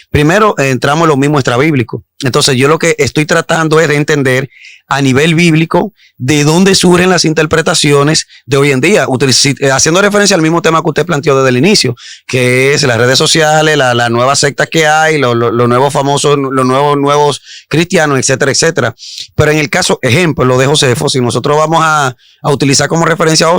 primero entramos en lo mismo extrabíblico. Entonces yo lo que estoy tratando es de entender a nivel bíblico de dónde surgen las interpretaciones de hoy en día, haciendo referencia al mismo tema que usted planteó desde el inicio, que es las redes sociales, las nuevas sectas que hay, los nuevos famosos, los nuevos cristianos, etcétera, etcétera. Pero en el caso, ejemplo, lo de Josefo, si nosotros vamos a utilizar como referencia a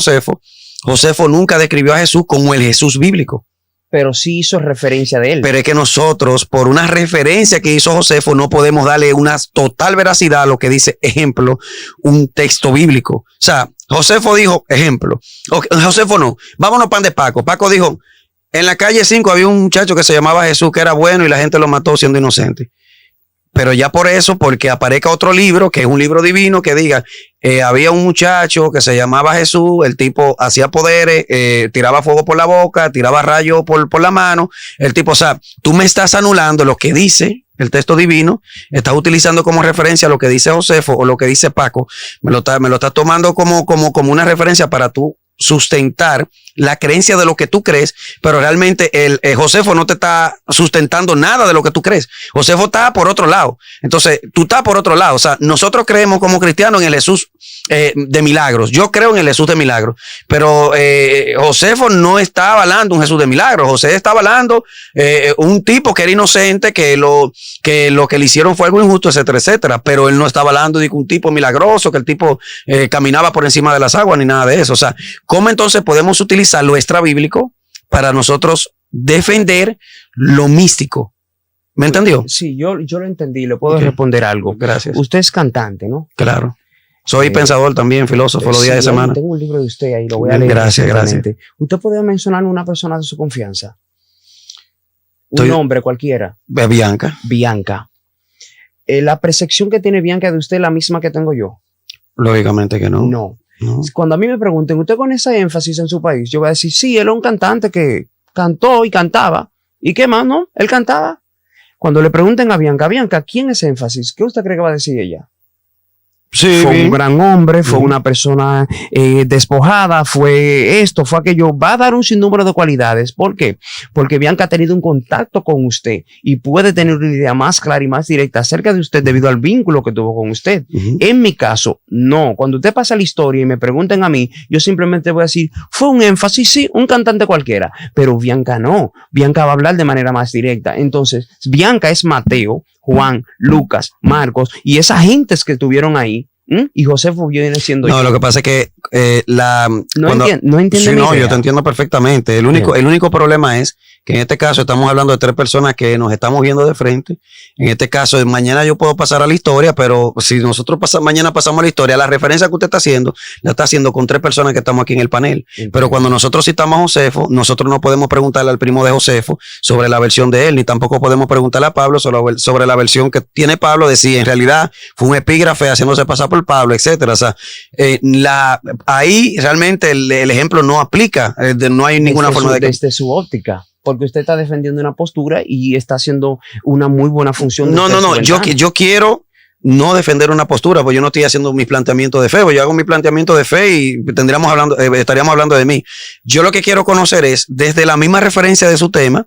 Josefo nunca describió a Jesús como el Jesús bíblico. pero sí hizo referencia de él. Pero es que nosotros, por una referencia que hizo Josefo, no podemos darle una total veracidad a lo que dice, ejemplo, un texto bíblico. O sea, Josefo dijo, ejemplo. Josefo no, vámonos pan de Paco. Paco dijo, en la calle 5 había un muchacho que se llamaba Jesús, que era bueno y la gente lo mató siendo inocente. Pero ya por eso, porque aparezca otro libro, que es un libro divino, que diga, había un muchacho que se llamaba Jesús, el tipo hacía poderes, tiraba fuego por la boca, tiraba rayos por la mano, el tipo, o sea, tú me estás anulando lo que dice el texto divino, estás utilizando como referencia lo que dice Josefo o lo que dice Paco, me lo estás tomando como una referencia para tú sustentar la creencia de lo que tú crees, pero realmente Josefo no te está sustentando nada de lo que tú crees. Josefo está por otro lado. Entonces, tú estás por otro lado. O sea, nosotros creemos como cristianos en el Jesús de milagros. Yo creo en el Jesús de milagros, pero Josefo no está avalando un Jesús de milagros. José está avalando un tipo que era inocente, que lo que le hicieron fue algo injusto, etcétera, etcétera. Pero él no está avalando de un tipo milagroso, que el tipo caminaba por encima de las aguas, ni nada de eso. O sea, ¿cómo entonces podemos utilizar lo extrabíblico para nosotros defender lo místico? ¿Me entendió? Sí, yo lo entendí. Le puedo responder algo. Gracias. Usted es cantante, ¿no? Claro. Soy pensador también, filósofo, los días de semana. Tengo un libro de usted ahí, lo voy a leer. Gracias. ¿Usted podría mencionar una persona de su confianza? Un nombre cualquiera. Bianca. ¿La percepción que tiene Bianca de usted es la misma que tengo yo? Lógicamente que no. No. Cuando a mí me pregunten, ¿usted con ese énfasis en su país? Yo voy a decir, sí, él es un cantante que cantó y cantaba. ¿Y qué más, no? Él cantaba. Cuando le pregunten a Bianca, ¿quién es énfasis? ¿Qué usted cree que va a decir ella? Sí, fue un gran hombre, fue una persona despojada, fue esto, fue aquello. Va a dar un sinnúmero de cualidades. ¿Por qué? Porque Bianca ha tenido un contacto con usted y puede tener una idea más clara y más directa acerca de usted debido al vínculo que tuvo con usted. En mi caso, no. Cuando usted pasa la historia y me pregunten a mí, yo simplemente voy a decir, fue un énfasis, sí, un cantante cualquiera. Pero Bianca no. Bianca va a hablar de manera más directa. Entonces, Bianca es Mateo, Juan, Lucas, Marcos y esas gentes que estuvieron ahí. Y Josefo viene siendo yo. No, lo que pasa es que no entiende. Sí, no, yo te entiendo perfectamente. El único problema es que en este caso estamos hablando de 3 personas que nos estamos viendo de frente. En este caso, mañana yo puedo pasar a la historia, pero si nosotros mañana pasamos a la historia, la referencia que usted está haciendo, la está haciendo con 3 personas que estamos aquí en el panel. Pero cuando nosotros citamos a Josefo, nosotros no podemos preguntarle al primo de Josefo sobre la versión de él, ni tampoco podemos preguntarle a Pablo sobre la versión que tiene Pablo de si en realidad fue un epígrafe haciéndose pasar por Pablo, etcétera. O sea, ahí realmente el ejemplo no aplica, no hay ninguna forma de... Desde su óptica. Porque usted está defendiendo una postura y está haciendo una muy buena función. No. Yo quiero no defender una postura, pues yo no estoy haciendo mis planteamientos de fe, pues yo hago mi planteamiento de fe y estaríamos hablando de mí. Yo lo que quiero conocer es, desde la misma referencia de su tema,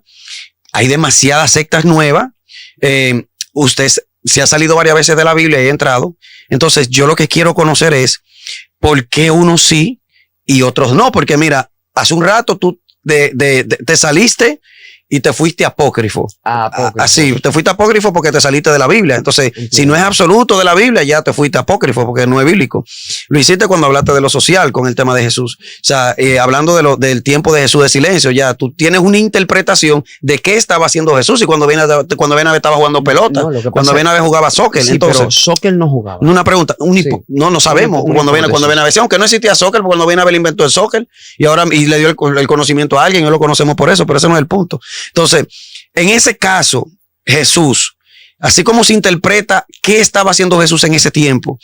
hay demasiadas sectas nuevas. Usted se ha salido varias veces de la Biblia y ha entrado. Entonces, yo lo que quiero conocer es por qué unos sí y otros no. Porque mira, hace un rato tú te saliste y te fuiste apócrifo. Así, te fuiste apócrifo porque te saliste de la Biblia. Entonces, si no es absoluto de la Biblia, ya te fuiste apócrifo porque no es bíblico. Lo hiciste cuando hablaste de lo social con el tema de Jesús. O sea, hablando del tiempo de Jesús de silencio, ya tú tienes una interpretación de qué estaba haciendo Jesús y cuando viene a ver estaba jugando pelota, cuando viene a ver jugaba soccer. Sí, entonces, pero soccer no jugaba. Una pregunta, no sabemos. Cuando viene a ver, aunque no existía soccer, cuando viene a ver inventó el soccer y le dio el conocimiento a alguien, no lo conocemos por eso, pero ese no es el punto. Entonces, en ese caso, Jesús, así como se interpreta qué estaba haciendo Jesús en ese tiempo,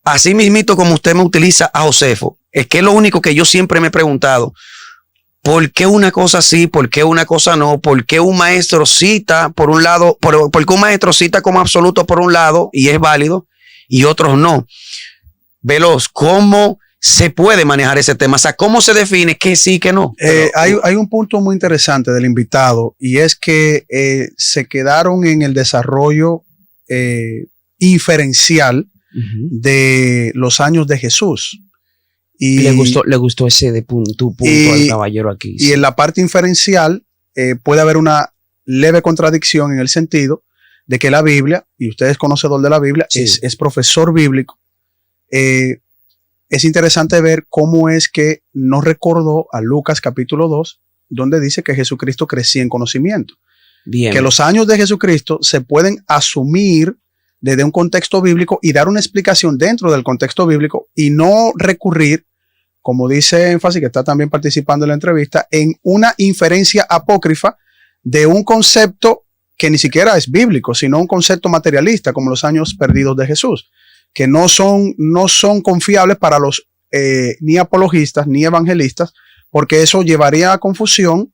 así mismito como usted me utiliza a Josefo, es que es lo único que yo siempre me he preguntado, ¿por qué una cosa sí? ¿Por qué una cosa no? ¿Por qué un maestro cita por un lado, por qué un maestro cita como absoluto por un lado y es válido y otros no? Veloz, ¿cómo se puede manejar ese tema? O sea, ¿cómo se define qué sí, qué no? Hay un punto muy interesante del invitado y es que se quedaron en el desarrollo inferencial de los años de Jesús. Y le gustó ese punto al caballero aquí. Y en la parte inferencial puede haber una leve contradicción en el sentido de que la Biblia, y usted es conocedor de la Biblia, sí, es profesor bíblico. Es interesante ver cómo es que no recordó a Lucas capítulo 2 donde dice que Jesucristo crecía en conocimiento. Bien. Que los años de Jesucristo se pueden asumir desde un contexto bíblico y dar una explicación dentro del contexto bíblico y no recurrir, como dice Énfasis, que está también participando en la entrevista, en una inferencia apócrifa de un concepto que ni siquiera es bíblico, sino un concepto materialista, como los años perdidos de Jesús, que no son confiables para los ni apologistas ni evangelistas, porque eso llevaría a confusión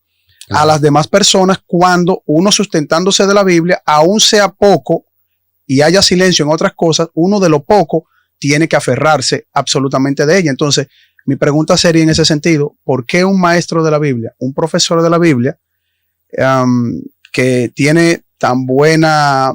a las demás personas cuando uno, sustentándose de la Biblia, aún sea poco y haya silencio en otras cosas, uno de lo poco tiene que aferrarse absolutamente de ella. Entonces, mi pregunta sería en ese sentido: ¿por qué un maestro de la Biblia, un profesor de la Biblia, que tiene tan buena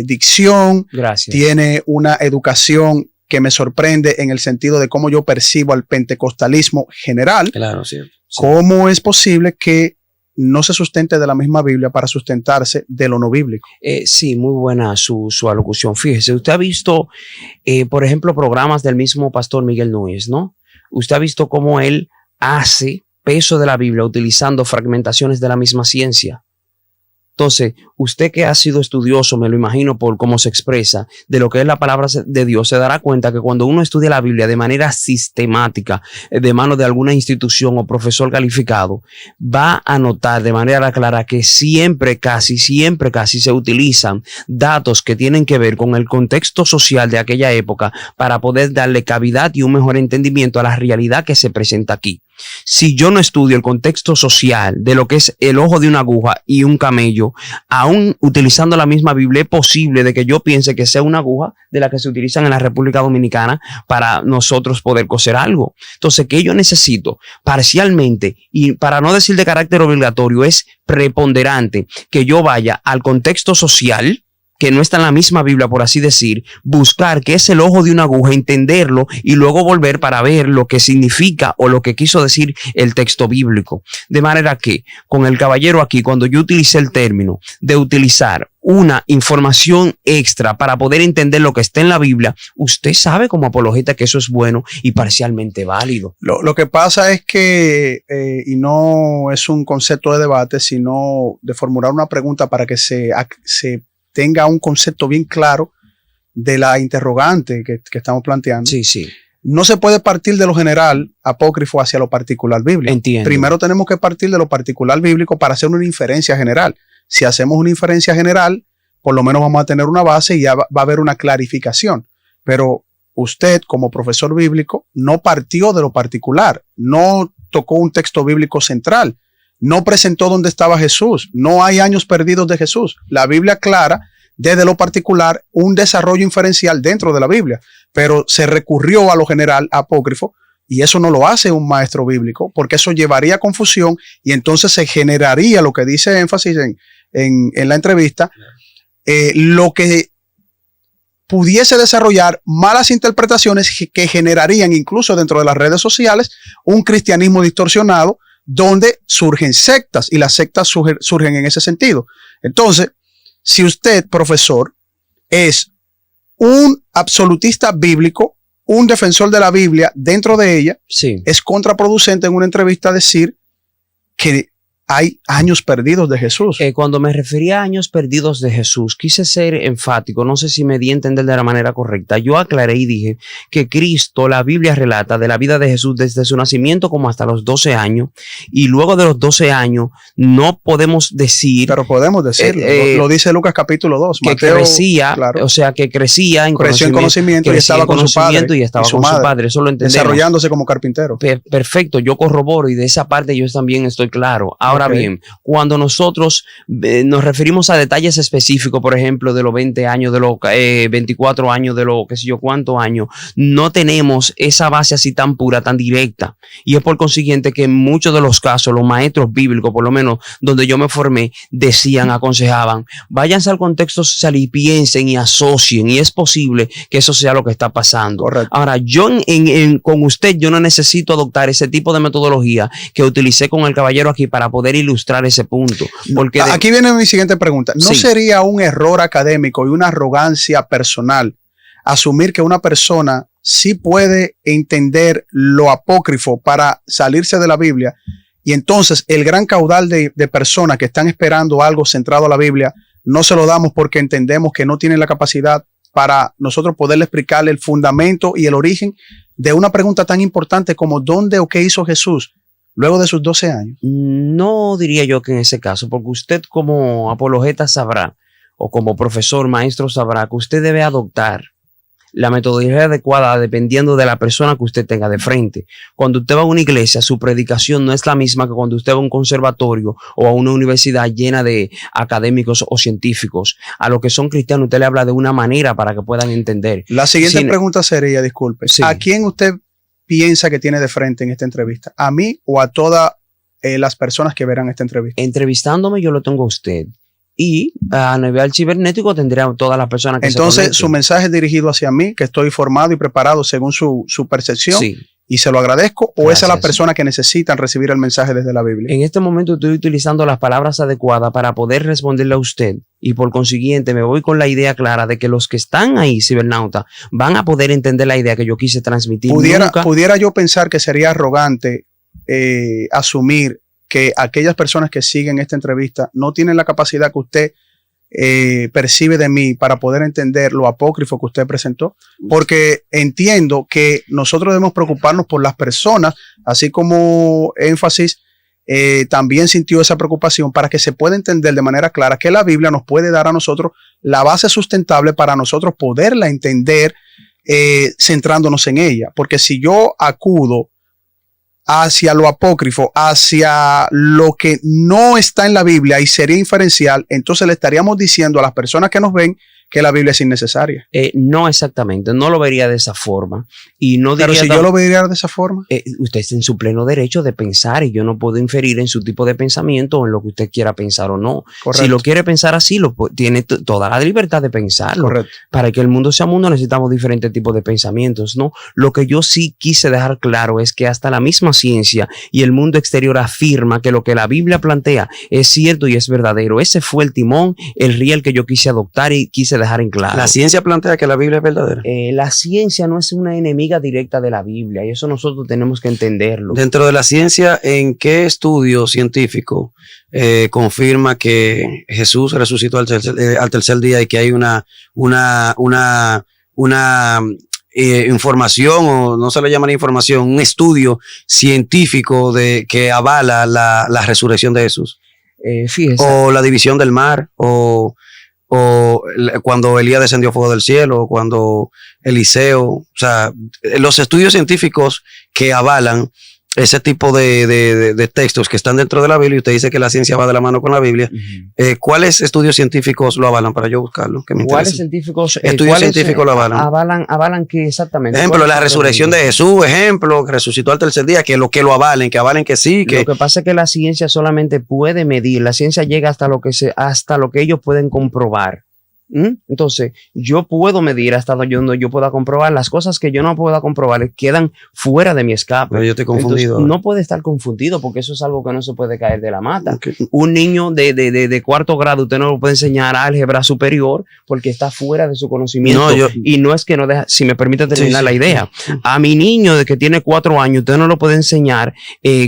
dicción, Gracias. tiene una educación que me sorprende en el sentido de cómo yo percibo al pentecostalismo general, Claro, sí. cómo es posible que no se sustente de la misma Biblia para sustentarse de lo no bíblico? Sí, muy buena su alocución. Fíjese, usted ha visto, por ejemplo, programas del mismo pastor Miguel Núñez, ¿no? Usted ha visto cómo él hace peso de la Biblia utilizando fragmentaciones de la misma ciencia. Entonces, usted que ha sido estudioso, me lo imagino por cómo se expresa, de lo que es la palabra de Dios, se dará cuenta que cuando uno estudia la Biblia de manera sistemática, de mano de alguna institución o profesor calificado, va a notar de manera clara que siempre, casi se utilizan datos que tienen que ver con el contexto social de aquella época para poder darle cavidad y un mejor entendimiento a la realidad que se presenta aquí. Si yo no estudio el contexto social de lo que es el ojo de una aguja y un camello, aún utilizando la misma Biblia, es posible de que yo piense que sea una aguja de la que se utilizan en la República Dominicana para nosotros poder coser algo. Entonces, que yo necesito parcialmente, y para no decir de carácter obligatorio, es preponderante que yo vaya al contexto social, que no está en la misma Biblia, por así decir, buscar qué es el ojo de una aguja, entenderlo y luego volver para ver lo que significa o lo que quiso decir el texto bíblico. De manera que con el caballero aquí, cuando yo utilicé el término de utilizar una información extra para poder entender lo que está en la Biblia, usted sabe como apologeta que eso es bueno y parcialmente válido. Lo que pasa es que, y no es un concepto de debate, sino de formular una pregunta para que se tenga un concepto bien claro de la interrogante que estamos planteando. Sí, sí. No se puede partir de lo general apócrifo hacia lo particular bíblico. Entiendo. Primero tenemos que partir de lo particular bíblico para hacer una inferencia general. Si hacemos una inferencia general, por lo menos vamos a tener una base y ya va a haber una clarificación. Pero usted, como profesor bíblico, no partió de lo particular, no tocó un texto bíblico central, no presentó dónde estaba Jesús, no hay años perdidos de Jesús. La Biblia aclara desde lo particular un desarrollo inferencial dentro de la Biblia, pero se recurrió a lo general apócrifo, y eso no lo hace un maestro bíblico, porque eso llevaría a confusión y entonces se generaría lo que dice Énfasis en la entrevista, lo que pudiese desarrollar malas interpretaciones que generarían incluso dentro de las redes sociales un cristianismo distorsionado, donde surgen sectas, y las sectas surgen en ese sentido. Entonces, si usted, profesor, es un absolutista bíblico, un defensor de la Biblia dentro de ella, Sí. es contraproducente en una entrevista decir que hay años perdidos de Jesús. Cuando me refería a años perdidos de Jesús, quise ser enfático, no sé si me di a entender de la manera correcta. Yo aclaré y dije que Cristo, la Biblia relata de la vida de Jesús desde su nacimiento como hasta los 12 años, y luego de los 12 años no podemos decir... Pero podemos decirlo, lo dice Lucas capítulo 2. Que Mateo, crecía, claro, o sea, que crecía en creció en conocimiento y crecía estaba en con su padre conocimiento y estaba con su padre, eso lo entendemos. desarrollándose como carpintero. Perfecto, yo corroboro y de esa parte yo también estoy claro. Ahora bien, cuando nosotros nos referimos a detalles específicos, por ejemplo, de los 20 años, de los 24 años, de los qué sé yo cuántos años, no tenemos esa base así tan pura, tan directa. Y es por consiguiente que en muchos de los casos, los maestros bíblicos, por lo menos donde yo me formé, decían, aconsejaban, váyanse al contexto social y piensen y asocien, y es posible que eso sea lo que está pasando. Correcto. Ahora, yo con usted, yo no necesito adoptar ese tipo de metodología que utilicé con el caballero aquí para poder ilustrar ese punto. Porque aquí viene mi siguiente pregunta. ¿No Sí. sería un error académico y una arrogancia personal asumir que una persona sí puede entender lo apócrifo para salirse de la Biblia Y entonces el gran caudal de personas que están esperando algo centrado a la Biblia, no se lo damos porque entendemos que no tienen la capacidad para nosotros poderle explicarle el fundamento y el origen de una pregunta tan importante como ¿dónde o qué hizo Jesús luego de sus 12 años? No diría yo que en ese caso, porque usted como apologeta sabrá, o como profesor, maestro sabrá, que usted debe adoptar la metodología adecuada dependiendo de la persona que usted tenga de frente. Cuando usted va a una iglesia, su predicación no es la misma que cuando usted va a un conservatorio o a una universidad llena de académicos o científicos. A los que son cristianos, usted le habla de una manera para que puedan entender. La siguiente pregunta sería, disculpe, sí. ¿A quién usted piensa que tiene de frente en esta entrevista? ¿A mí o a todas las personas que verán esta entrevista? Entrevistándome yo lo tengo a usted. Y a nivel cibernético tendría a todas las personas que entonces, se conecten. su mensaje es dirigido hacia mí, que estoy formado y preparado según su percepción, Sí. Y se lo agradezco, o Gracias. es a las personas que necesitan recibir el mensaje desde la Biblia. En este momento estoy utilizando las palabras adecuadas para poder responderle a usted y por consiguiente me voy con la idea clara de que los que están ahí, cibernauta, van a poder entender la idea que yo quise transmitir. Pudiera yo pensar que sería arrogante asumir que aquellas personas que siguen esta entrevista no tienen la capacidad que usted percibe de mí para poder entender lo apócrifo que usted presentó, porque entiendo que nosotros debemos preocuparnos por las personas, así como énfasis también sintió esa preocupación para que se pueda entender de manera clara que la Biblia nos puede dar a nosotros la base sustentable para nosotros poderla entender centrándonos en ella, porque si yo acudo hacia lo apócrifo, hacia lo que no está en la Biblia y sería inferencial, entonces le estaríamos diciendo a las personas que nos ven que la Biblia es innecesaria. No exactamente, no lo vería de esa forma. Y no Pero si yo lo vería de esa forma. Usted está en su pleno derecho de pensar y yo no puedo inferir en su tipo de pensamiento o en lo que usted quiera pensar o no. Correcto. Si lo quiere pensar así, tiene toda la libertad de pensarlo. Correcto. Para que el mundo sea mundo necesitamos diferentes tipos de pensamientos, ¿no? Lo que yo sí quise dejar claro es que hasta la misma ciencia y el mundo exterior afirma que lo que la Biblia plantea es cierto y es verdadero. Ese fue el timón, el riel que yo quise adoptar y quise dejar en claro. La ciencia plantea que la Biblia es verdadera. La ciencia no es una enemiga directa de la Biblia y eso nosotros tenemos que entenderlo. Dentro de la ciencia, ¿en qué estudio científico confirma que Jesús resucitó al tercer día y que hay una información, o no se le llama información, un estudio científico que avala la resurrección de Jesús? Fíjese. O la división del mar, o cuando Elías descendió fuego del cielo, o cuando Eliseo, o sea, los estudios científicos que avalan ese tipo de textos que están dentro de la Biblia, y usted dice que la ciencia va de la mano con la Biblia. ¿Cuáles estudios científicos lo avalan para yo buscarlo? Que me ¿Cuáles estudios científicos lo avalan? Avalan que exactamente. Ejemplo, la resurrección de Jesús, ejemplo, que resucitó al tercer día, que lo avalen que sí. Lo que pasa es que la ciencia solamente puede medir, la ciencia llega hasta lo que ellos pueden comprobar. Entonces, yo puedo medir hasta donde yo pueda comprobar. Las cosas que yo no pueda comprobar quedan fuera de mi escape. Pero yo estoy confundido. Entonces, no puede estar confundido porque eso es algo que no se puede caer de la mata. Okay. Un niño de cuarto grado, usted no lo puede enseñar álgebra superior porque está fuera de su conocimiento. Y no es que no deja, si me permite terminar la idea. A mi niño de que tiene 4 años, usted no lo puede enseñar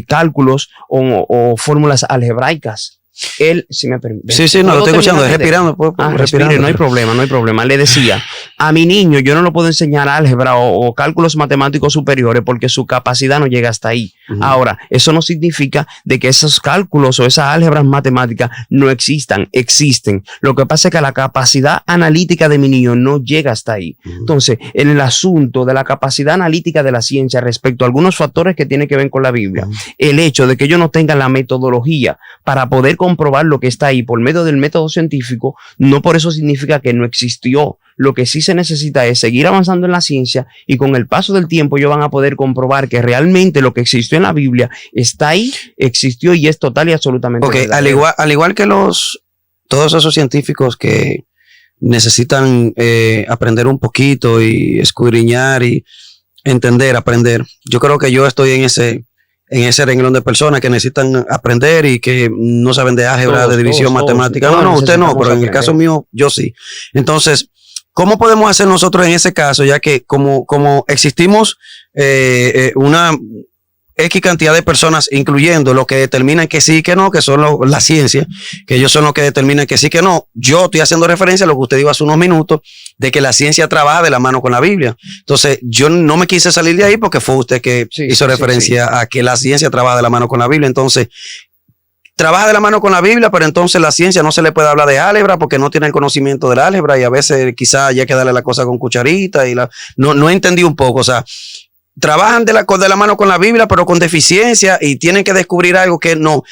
cálculos o fórmulas algebraicas. Él, si me permite. Sí, no, lo estoy escuchando, respirando. Respire, no hay problema. Le decía, a mi niño yo no lo puedo enseñar álgebra o cálculos matemáticos superiores porque su capacidad no llega hasta ahí. Ahora, eso no significa de que esos cálculos o esas álgebras matemáticas no existen. Lo que pasa es que la capacidad analítica de mi niño no llega hasta ahí. Entonces, en el asunto de la capacidad analítica de la ciencia respecto a algunos factores que tienen que ver con la Biblia, el hecho de que ellos no tengan la metodología para poder comprobar lo que está ahí por medio del método científico, no por eso significa que no existió. Lo que sí se necesita es seguir avanzando en la ciencia y con el paso del tiempo ellos van a poder comprobar que realmente lo que existió en la Biblia está ahí, existió y es total y absolutamente verdadero. Al igual que todos esos científicos que necesitan aprender un poquito y escudriñar y aprender, yo creo que yo estoy en ese renglón de personas que necesitan aprender y que no saben de álgebra, de división matemática. No, usted no, pero en el caso mío, yo sí. Entonces, ¿cómo podemos hacer nosotros en ese caso? Ya que como existimos X cantidad de personas, incluyendo los que determinan que sí y que no, que son la ciencia, que ellos son los que determinan que sí y que no. Yo estoy haciendo referencia a lo que usted dijo hace unos minutos, de que la ciencia trabaja de la mano con la Biblia. Entonces, yo no me quise salir de ahí porque fue usted que hizo referencia a que la ciencia trabaja de la mano con la Biblia. Entonces, trabaja de la mano con la Biblia, pero entonces la ciencia no se le puede hablar de álgebra porque no tiene el conocimiento del álgebra y a veces quizás hay que darle la cosa con cucharita y no entendí un poco, o sea, trabajan de la mano con la Biblia, pero con deficiencia y tienen que descubrir algo que no.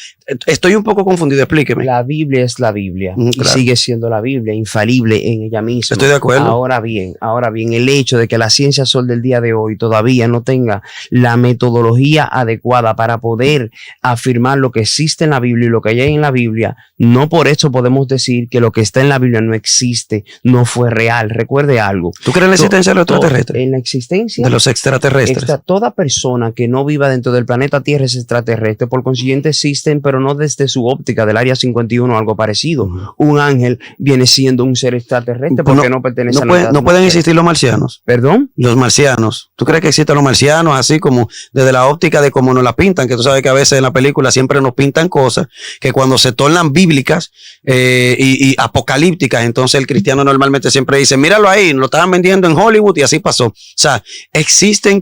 Estoy un poco confundido, explíqueme. La Biblia es la Biblia y sigue siendo la Biblia, infalible en ella misma. Estoy de acuerdo. Ahora bien, el hecho de que la ciencia sol del día de hoy todavía no tenga la metodología adecuada para poder afirmar lo que existe en la Biblia y lo que hay en la Biblia, no por eso podemos decir que lo que está en la Biblia no existe, no fue real. Recuerde algo. ¿Tú crees en la existencia de los extraterrestres? En la existencia de los extraterrestres. Toda persona que no viva dentro del planeta Tierra es extraterrestre, por consiguiente existen, pero no desde su óptica del área 51 o algo parecido. Un ángel viene siendo un ser extraterrestre porque no pertenece a la ¿No pueden existir los marcianos? ¿Perdón? Los marcianos. ¿Tú crees que existen los marcianos así como desde la óptica de cómo nos la pintan? Que tú sabes que a veces en la película siempre nos pintan cosas que cuando se tornan bíblicas y apocalípticas, entonces el cristiano normalmente siempre dice, míralo ahí, lo estaban vendiendo en Hollywood y así pasó. O sea,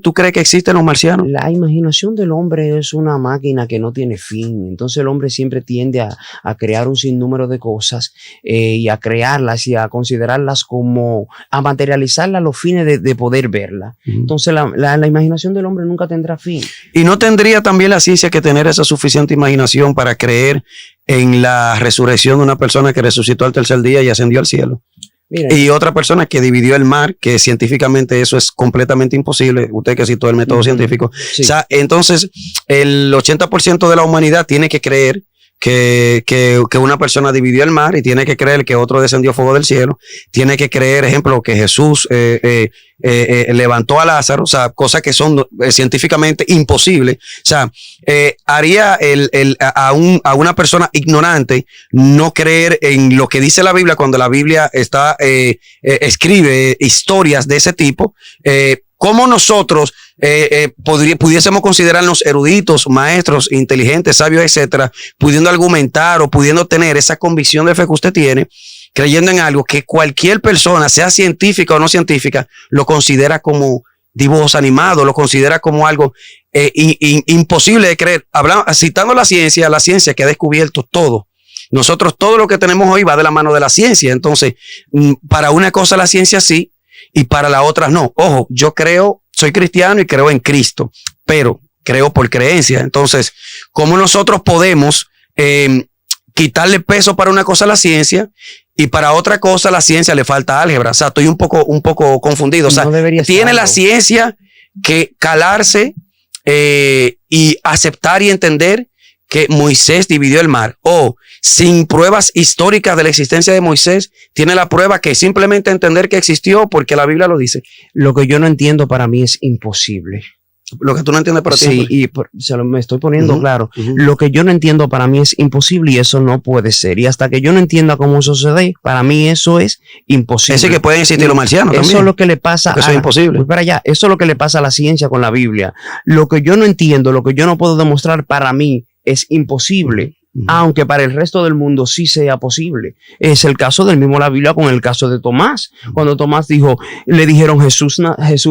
¿tú crees que existen los marcianos? La imaginación del hombre es una máquina que no tiene fin. Entonces el hombre siempre tiende a crear un sinnúmero de cosas y a crearlas y a considerarlas como, a materializarlas a los fines de poder verlas. Entonces la imaginación del hombre nunca tendrá fin. ¿Y no tendría también la ciencia que tener esa suficiente imaginación para creer en la resurrección de una persona que resucitó al tercer día y ascendió al cielo? Mira, y otra persona que dividió el mar, que científicamente eso es completamente imposible. Usted que citó el método científico. Sí. O sea, entonces el 80% de la humanidad tiene que creer que una persona dividió el mar y tiene que creer que otro descendió fuego del cielo. Tiene que creer, ejemplo, que Jesús levantó a Lázaro, o sea, cosas que son científicamente imposibles. O sea, haría a una persona ignorante no creer en lo que dice la Biblia cuando la Biblia escribe historias de ese tipo. ¿Cómo nosotros pudiésemos considerarnos eruditos, maestros, inteligentes, sabios, etcétera, pudiendo argumentar o pudiendo tener esa convicción de fe que usted tiene, creyendo en algo que cualquier persona, sea científica o no científica, lo considera como dibujos animados, lo considera como algo imposible de creer? Citando la ciencia que ha descubierto todo. Nosotros todo lo que tenemos hoy va de la mano de la ciencia. Entonces, para una cosa la ciencia sí, y para la otra no. Ojo, yo soy cristiano y creo en Cristo, pero creo por creencia. Entonces, ¿cómo nosotros podemos quitarle peso para una cosa a la ciencia y para otra cosa a la ciencia le falta álgebra? O sea, estoy un poco confundido. O sea, tiene la ciencia que calarse y aceptar y entender que Moisés dividió el mar, o sin pruebas históricas de la existencia de Moisés, tiene la prueba que simplemente entender que existió porque la Biblia lo dice. Lo que yo no entiendo para mí es imposible. Lo que tú no entiendes para ti. Sí, y me estoy poniendo claro. Lo que yo no entiendo para mí es imposible y eso no puede ser. Y hasta que yo no entienda cómo sucede, para mí eso es imposible. Ese que pueden existir los marcianos también. Eso es lo que le pasa eso es imposible. Voy para allá. Eso es lo que le pasa a la ciencia con la Biblia. Lo que yo no entiendo, lo que yo no puedo demostrar, para mí es imposible. Aunque para el resto del mundo sí sea posible. Es el caso del mismo la Biblia con el caso de Tomás. Cuando Tomás le dijeron Jesús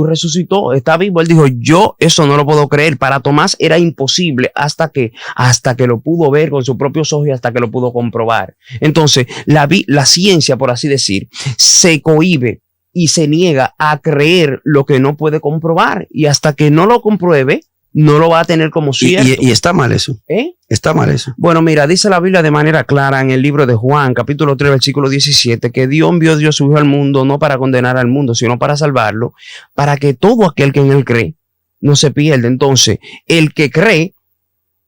resucitó, está vivo. Él dijo, yo eso no lo puedo creer. Para Tomás era imposible hasta que lo pudo ver con sus propios ojos y hasta que lo pudo comprobar. Entonces, la ciencia, por así decir, se cohíbe y se niega a creer lo que no puede comprobar. Y hasta que no lo compruebe, no lo va a tener como cierto. Y está mal eso. Está mal eso. Bueno, mira, dice la Biblia de manera clara en el libro de Juan, capítulo 3, versículo 17, que Dios envió a su Hijo al mundo no para condenar al mundo, sino para salvarlo, para que todo aquel que en él cree no se pierda. Entonces, el que cree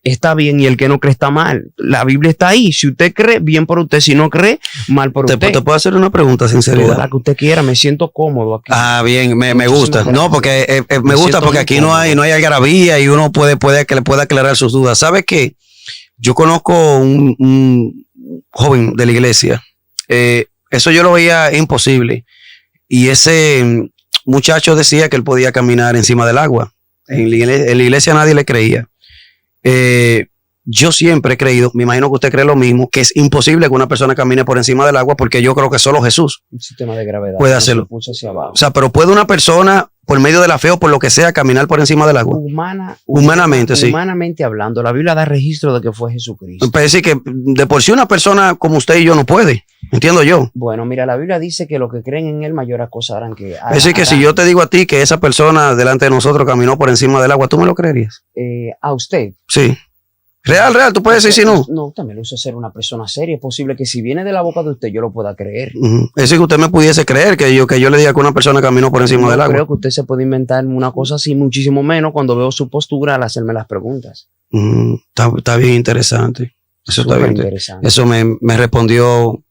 está bien y el que no cree está mal. La Biblia está ahí. Si usted cree, bien por usted. Si no cree, mal por usted. ¿Te puedo hacer una pregunta, sinceridad? La que usted quiera. Me siento cómodo aquí. Ah, bien. Me gusta. No, porque me gusta porque aquí no hay algarabía y uno puede aclarar sus dudas. ¿Sabe qué? Yo conozco un joven de la iglesia. Eso yo lo veía imposible. Y ese muchacho decía que él podía caminar encima del agua. En la iglesia nadie le creía. yo siempre he creído, me imagino que usted cree lo mismo, que es imposible que una persona camine por encima del agua, porque yo creo que solo Jesús Un sistema de gravedad. puede que hacerlo. se puso hacia abajo. O sea, pero ¿puede una persona, por medio de la fe o por lo que sea, caminar por encima del agua? Humanamente, sí. Humanamente hablando, la Biblia da registro de que fue Jesucristo. Parece que de por sí una persona como usted y yo no puede, entiendo yo. Bueno, mira, la Biblia dice que los que creen en él mayores cosas harán que... Es decir, que si yo te digo a ti que esa persona delante de nosotros caminó por encima del agua, ¿tú me lo creerías? A usted. Sí. Real, tú puedes decir si no. No, también lo usa ser una persona seria. Es posible que si viene de la boca de usted yo lo pueda creer. Es decir, que usted me pudiese creer que yo le diga que una persona caminó por encima del agua. Creo que usted se puede inventar una cosa así, muchísimo menos cuando veo su postura al hacerme las preguntas. Está bien interesante. Eso está bien interesante. Eso me respondió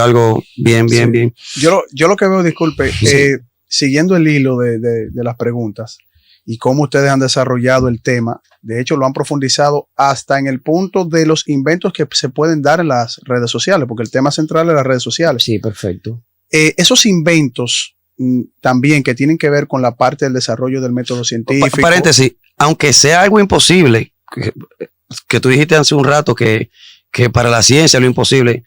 algo bien. Yo lo que veo, disculpe, Sí. Siguiendo el hilo de las preguntas y cómo ustedes han desarrollado el tema, de hecho lo han profundizado hasta en el punto de los inventos que se pueden dar en las redes sociales, porque el tema central es las redes sociales. Sí, perfecto. Esos inventos también que tienen que ver con la parte del desarrollo del método científico. Paréntesis, aunque sea algo imposible, que tú dijiste hace un rato que para la ciencia lo imposible,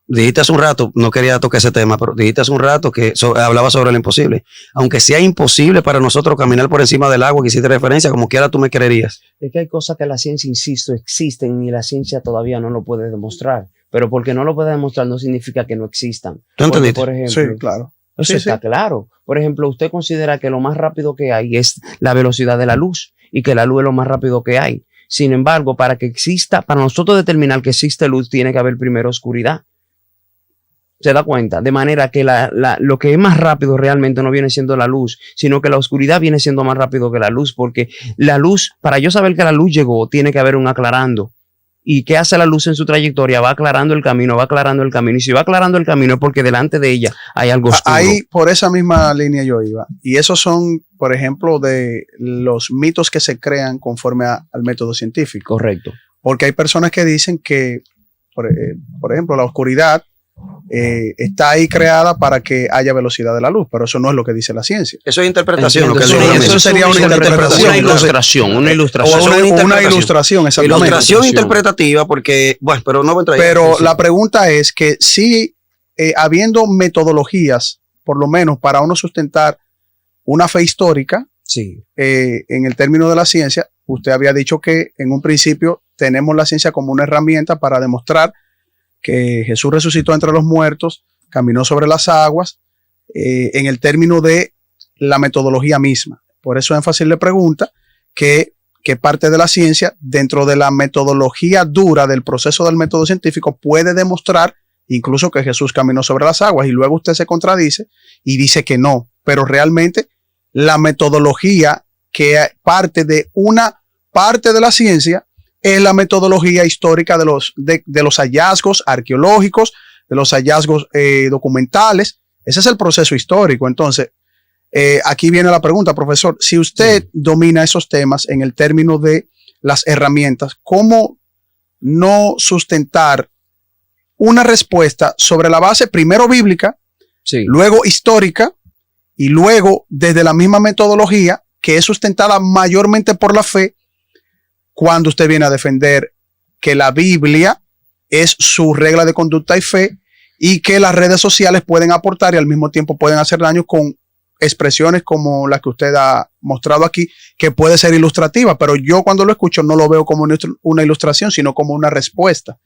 dijiste hace un rato, no quería tocar ese tema, pero dijiste hace un rato que hablaba sobre lo imposible. Aunque sea imposible para nosotros caminar por encima del agua, que hiciste referencia, como quiera tú me creerías. Es que hay cosas que la ciencia, insisto, existen y la ciencia todavía no lo puede demostrar. Pero porque no lo puede demostrar no significa que no existan. ¿Tú entendiste? Por ejemplo, Sí, claro. eso Sí, está claro. Por ejemplo, usted considera que lo más rápido que hay es la velocidad de la luz y que la luz es lo más rápido que hay. Sin embargo, para nosotros determinar que existe luz, tiene que haber primero oscuridad. ¿Se da cuenta? De manera que lo que es más rápido realmente no viene siendo la luz, sino que la oscuridad viene siendo más rápido que la luz, porque la luz, para yo saber que la luz llegó, tiene que haber un aclarando. ¿Y qué hace la luz en su trayectoria? Va aclarando el camino. Y si va aclarando el camino es porque delante de ella hay algo oscuro. Ahí, por esa misma línea yo iba. Y esos son, por ejemplo, de los mitos que se crean conforme al método científico. Correcto. Porque hay personas que dicen que, por ejemplo, la oscuridad está ahí creada para que haya velocidad de la luz, pero eso no es lo que dice la ciencia. Eso es interpretación. Entiendo, Lo que sí, él dijo. eso sería una interpretación. Una ilustración. O Una una ilustración, exactamente. Ilustración interpretativa, porque, bueno, pero no me traía. Pero la pregunta es que si habiendo metodologías, por lo menos para uno sustentar una fe histórica, Sí. en el término de la ciencia, usted había dicho que en un principio tenemos la ciencia como una herramienta para demostrar que Jesús resucitó entre los muertos, caminó sobre las aguas, en el término de la metodología misma. Por eso énfasis le pregunta qué parte de la ciencia, dentro de la metodología dura del proceso del método científico, puede demostrar incluso que Jesús caminó sobre las aguas, y luego usted se contradice y dice que no, pero realmente la metodología que parte de una parte de la ciencia es la metodología histórica de los hallazgos arqueológicos, de los hallazgos documentales. Ese es el proceso histórico. Entonces, aquí viene la pregunta, profesor. Si usted domina esos temas en el término de las herramientas, ¿cómo no sustentar una respuesta sobre la base primero bíblica, Sí. luego histórica y luego desde la misma metodología que es sustentada mayormente por la fe, cuando usted viene a defender que la Biblia es su regla de conducta y fe, y que las redes sociales pueden aportar y al mismo tiempo pueden hacer daño con expresiones como las que usted ha mostrado aquí, que puede ser ilustrativa, pero yo cuando lo escucho no lo veo como una ilustración, sino como una respuesta?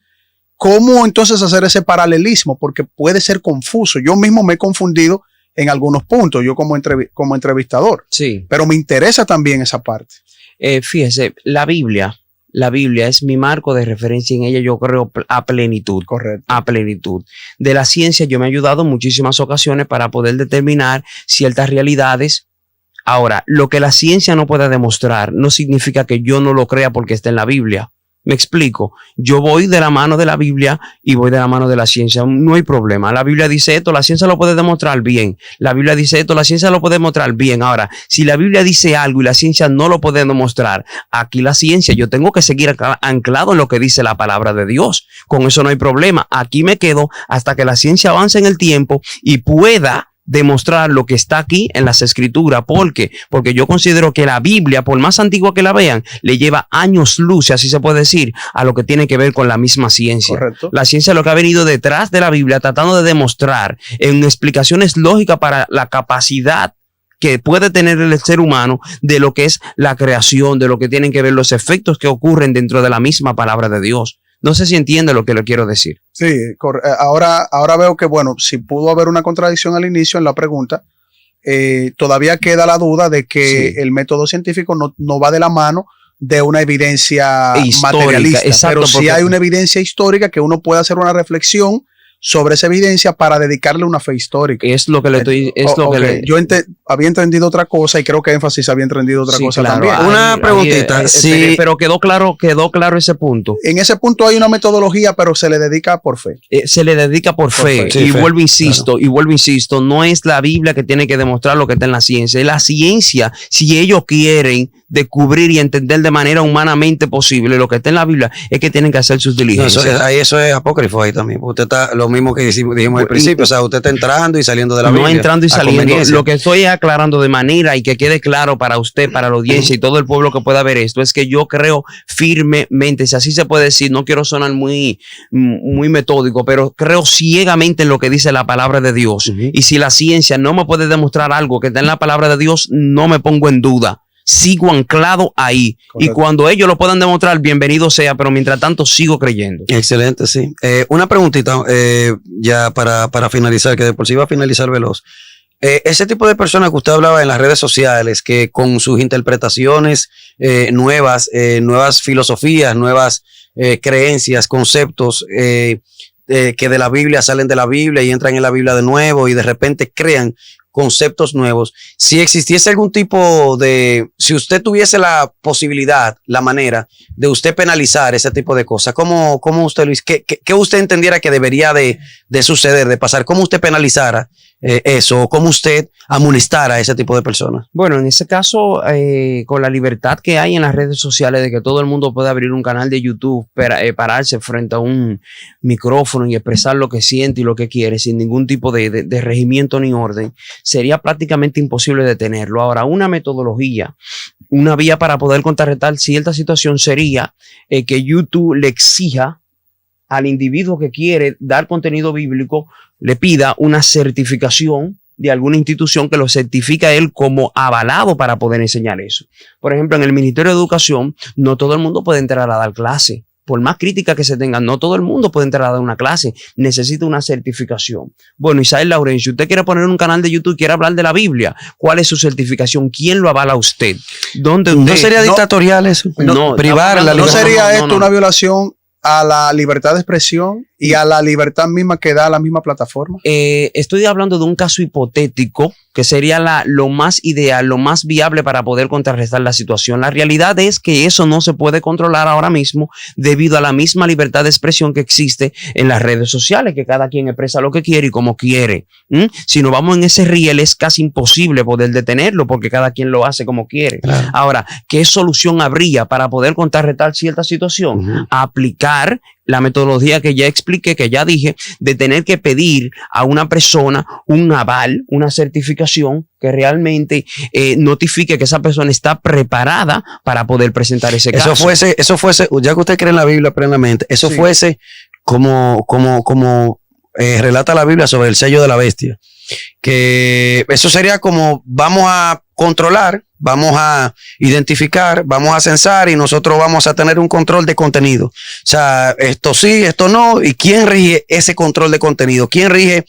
¿Cómo entonces hacer ese paralelismo? Porque puede ser confuso. Yo mismo me he confundido en algunos puntos, yo como entrevistador, Sí. pero me interesa también esa parte. Fíjese, la Biblia es mi marco de referencia. En ella yo creo a plenitud. Correcto. A plenitud. De la ciencia yo me he ayudado en muchísimas ocasiones para poder determinar ciertas realidades. Ahora, lo que la ciencia no puede demostrar no significa que yo no lo crea porque está en la Biblia. Me explico. Yo voy de la mano de la Biblia y voy de la mano de la ciencia. No hay problema. La Biblia dice esto, la ciencia lo puede demostrar bien. La Biblia dice esto, la ciencia lo puede demostrar bien. Ahora, si la Biblia dice algo y la ciencia no lo puede demostrar, aquí la ciencia, yo tengo que seguir anclado en lo que dice la palabra de Dios. Con eso no hay problema. Aquí me quedo hasta que la ciencia avance en el tiempo y pueda demostrar lo que está aquí en las escrituras. ¿Por qué? Porque yo considero que la Biblia, por más antigua que la vean, le lleva años luz, si así se puede decir, a lo que tiene que ver con la misma ciencia. Correcto. La ciencia es lo que ha venido detrás de la Biblia, tratando de demostrar en explicaciones lógicas para la capacidad que puede tener el ser humano de lo que es la creación, de lo que tienen que ver los efectos que ocurren dentro de la misma palabra de Dios. No sé si entiende lo que le quiero decir. Sí, ahora veo que, bueno, si pudo haber una contradicción al inicio en la pregunta, todavía queda la duda de que el método científico no va de la mano de una evidencia histórica, materialista, exacto, pero sí hay una evidencia histórica que uno puede hacer una reflexión sobre esa evidencia para dedicarle una fe histórica. Es lo que le estoy... Yo había entendido otra cosa y creo que Énfasis había entendido otra cosa claro, también. Una preguntita. Sí. Pero quedó claro ese punto. En ese punto hay una metodología, pero se le dedica por fe. Se le dedica por fe. Sí, y fe, vuelvo, insisto, no es la Biblia que tiene que demostrar lo que está en la ciencia. Es la ciencia, si ellos quieren descubrir y entender de manera humanamente posible lo que está en la Biblia, es que tienen que hacer sus diligencias. Eso es apócrifo ahí también. Usted está lo mismo que dijimos al principio. O sea, usted está entrando y saliendo de la Biblia. No entrando y saliendo. Lo que estoy aclarando de manera y que quede claro para usted, para la audiencia y todo el pueblo que pueda ver esto, es que yo creo firmemente, si así se puede decir, no quiero sonar muy metódico, pero creo ciegamente en lo que dice la palabra de Dios. Y si la ciencia no me puede demostrar algo que está en la palabra de Dios, no me pongo en duda. Sigo anclado ahí. Correcto. Y cuando ellos lo puedan demostrar, bienvenido sea, pero mientras tanto sigo creyendo. Excelente, sí. Una preguntita ya para finalizar, que de por sí va a finalizar veloz. Ese tipo de personas que usted hablaba en las redes sociales, que con sus interpretaciones nuevas filosofías, nuevas creencias, conceptos que de la Biblia salen de la Biblia y entran en la Biblia de nuevo y de repente crean conceptos nuevos. Si existiese algún tipo si usted tuviese la posibilidad, la manera de usted penalizar ese tipo de cosas, ¿cómo usted, Luis, qué usted entendiera que debería de suceder, de pasar? ¿Cómo usted penalizara eso? ¿Cómo usted amonestara a ese tipo de personas? Bueno, en ese caso, con la libertad que hay en las redes sociales de que todo el mundo puede abrir un canal de YouTube, pararse frente a un micrófono y expresar lo que siente y lo que quiere sin ningún tipo de regimiento ni orden, sería prácticamente imposible detenerlo. Ahora, una metodología, una vía para poder contrarrestar cierta situación sería que YouTube le exija al individuo que quiere dar contenido bíblico, le pida una certificación de alguna institución que lo certifica a él como avalado para poder enseñar eso. Por ejemplo, en el Ministerio de Educación, no todo el mundo puede entrar a dar clase. Por más crítica que se tengan, no todo el mundo puede entrar a dar una clase. Necesita una certificación. Bueno, Isael Laurencio, usted quiere poner un canal de YouTube, quiere hablar de la Biblia. ¿Cuál es su certificación? ¿Quién lo avala a usted? ¿Dónde usted? ¿No sería dictatorial eso? No, privar la libertad. ¿No sería esto una violación a la libertad de expresión y a la libertad misma que da la misma plataforma? Estoy hablando de un caso hipotético que sería lo más ideal, lo más viable para poder contrarrestar la situación. La realidad es que eso no se puede controlar ahora mismo debido a la misma libertad de expresión que existe en las redes sociales, que cada quien expresa lo que quiere y como quiere. Si nos vamos en ese riel, es casi imposible poder detenerlo porque cada quien lo hace como quiere. Claro. Ahora, ¿qué solución habría para poder contrarrestar cierta situación? Aplicar la metodología que ya expliqué, que ya dije, de tener que pedir a una persona un aval, una certificación que realmente notifique que esa persona está preparada para poder presentar ese caso. Eso fuese, ya que usted cree en la Biblia plenamente, eso sí. Fuese como relata la Biblia sobre el sello de la bestia. Que eso sería como vamos a controlar, vamos a identificar, vamos a censar y nosotros vamos a tener un control de contenido. O sea, esto sí, esto no. ¿Y quién rige ese control de contenido? ¿Quién rige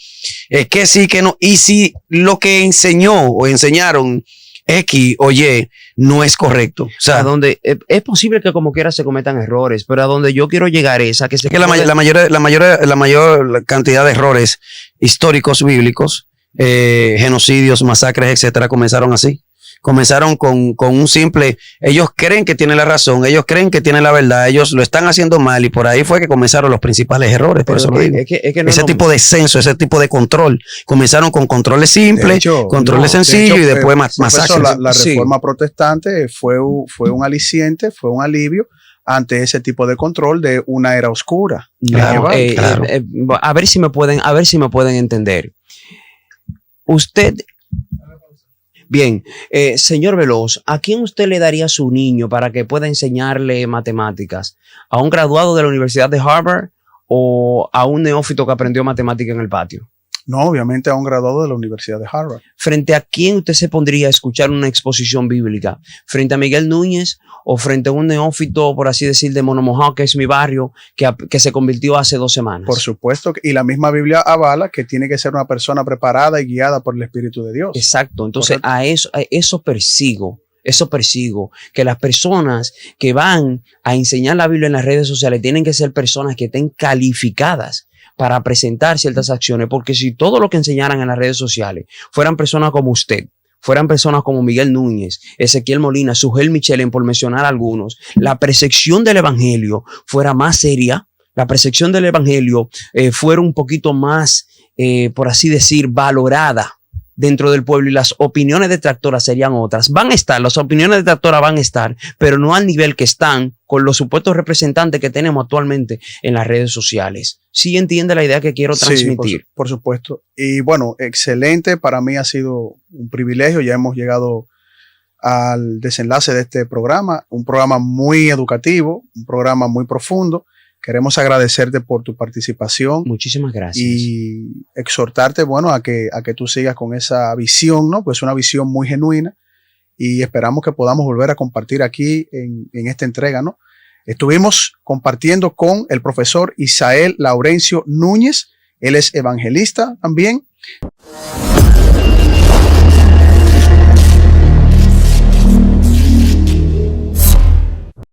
qué sí, qué no? Y si lo que enseñó o enseñaron X o Y no es correcto. O sea, a donde es posible que como quiera se cometan errores, pero a donde yo quiero llegar es a que se... la mayor cantidad de errores históricos bíblicos, genocidios, masacres, etcétera, comenzaron así. Comenzaron con un simple, ellos creen que tienen la razón, ellos creen que tienen la verdad, ellos lo están haciendo mal y por ahí fue que comenzaron los principales errores. Por eso lo digo. Ese tipo de censo, ese tipo de control. Comenzaron con controles simples, controles sencillos y después masacres. La reforma protestante fue un aliciente, fue un alivio ante ese tipo de control de una era oscura. Claro, claro. A ver si me pueden entender. Usted, bien, señor Veloz, ¿a quién usted le daría a su niño para que pueda enseñarle matemáticas? ¿A un graduado de la Universidad de Harvard o a un neófito que aprendió matemática en el patio? No, obviamente a un graduado de la Universidad de Harvard. ¿Frente a quién usted se pondría a escuchar una exposición bíblica? ¿Frente a Miguel Núñez o frente a un neófito, por así decir, de Monomojao, que es mi barrio, que se convirtió hace 2 semanas? Por supuesto, y la misma Biblia avala que tiene que ser una persona preparada y guiada por el Espíritu de Dios. Exacto, entonces Correcto. a eso persigo, que las personas que van a enseñar la Biblia en las redes sociales tienen que ser personas que estén calificadas para presentar ciertas acciones, porque si todo lo que enseñaran en las redes sociales fueran personas como usted, fueran personas como Miguel Núñez, Ezequiel Molina, Sugel Michelén, por mencionar algunos, la percepción del evangelio fuera más seria, la percepción del evangelio fuera un poquito más, por así decir, valorada dentro del pueblo, y las opiniones detractoras serían otras. Van a estar, las opiniones detractoras van a estar, pero no al nivel que están con los supuestos representantes que tenemos actualmente en las redes sociales. ¿Sí entiende la idea que quiero transmitir? Sí, por supuesto. Y bueno, excelente. Para mí ha sido un privilegio. Ya hemos llegado al desenlace de este programa. Un programa muy educativo, un programa muy profundo. Queremos agradecerte por tu participación. Muchísimas gracias. Y exhortarte, bueno, a que tú sigas con esa visión, ¿no? Pues una visión muy genuina, y esperamos que podamos volver a compartir aquí en esta entrega, ¿no? Estuvimos compartiendo con el profesor Isael Laurencio Núñez. Él es evangelista también.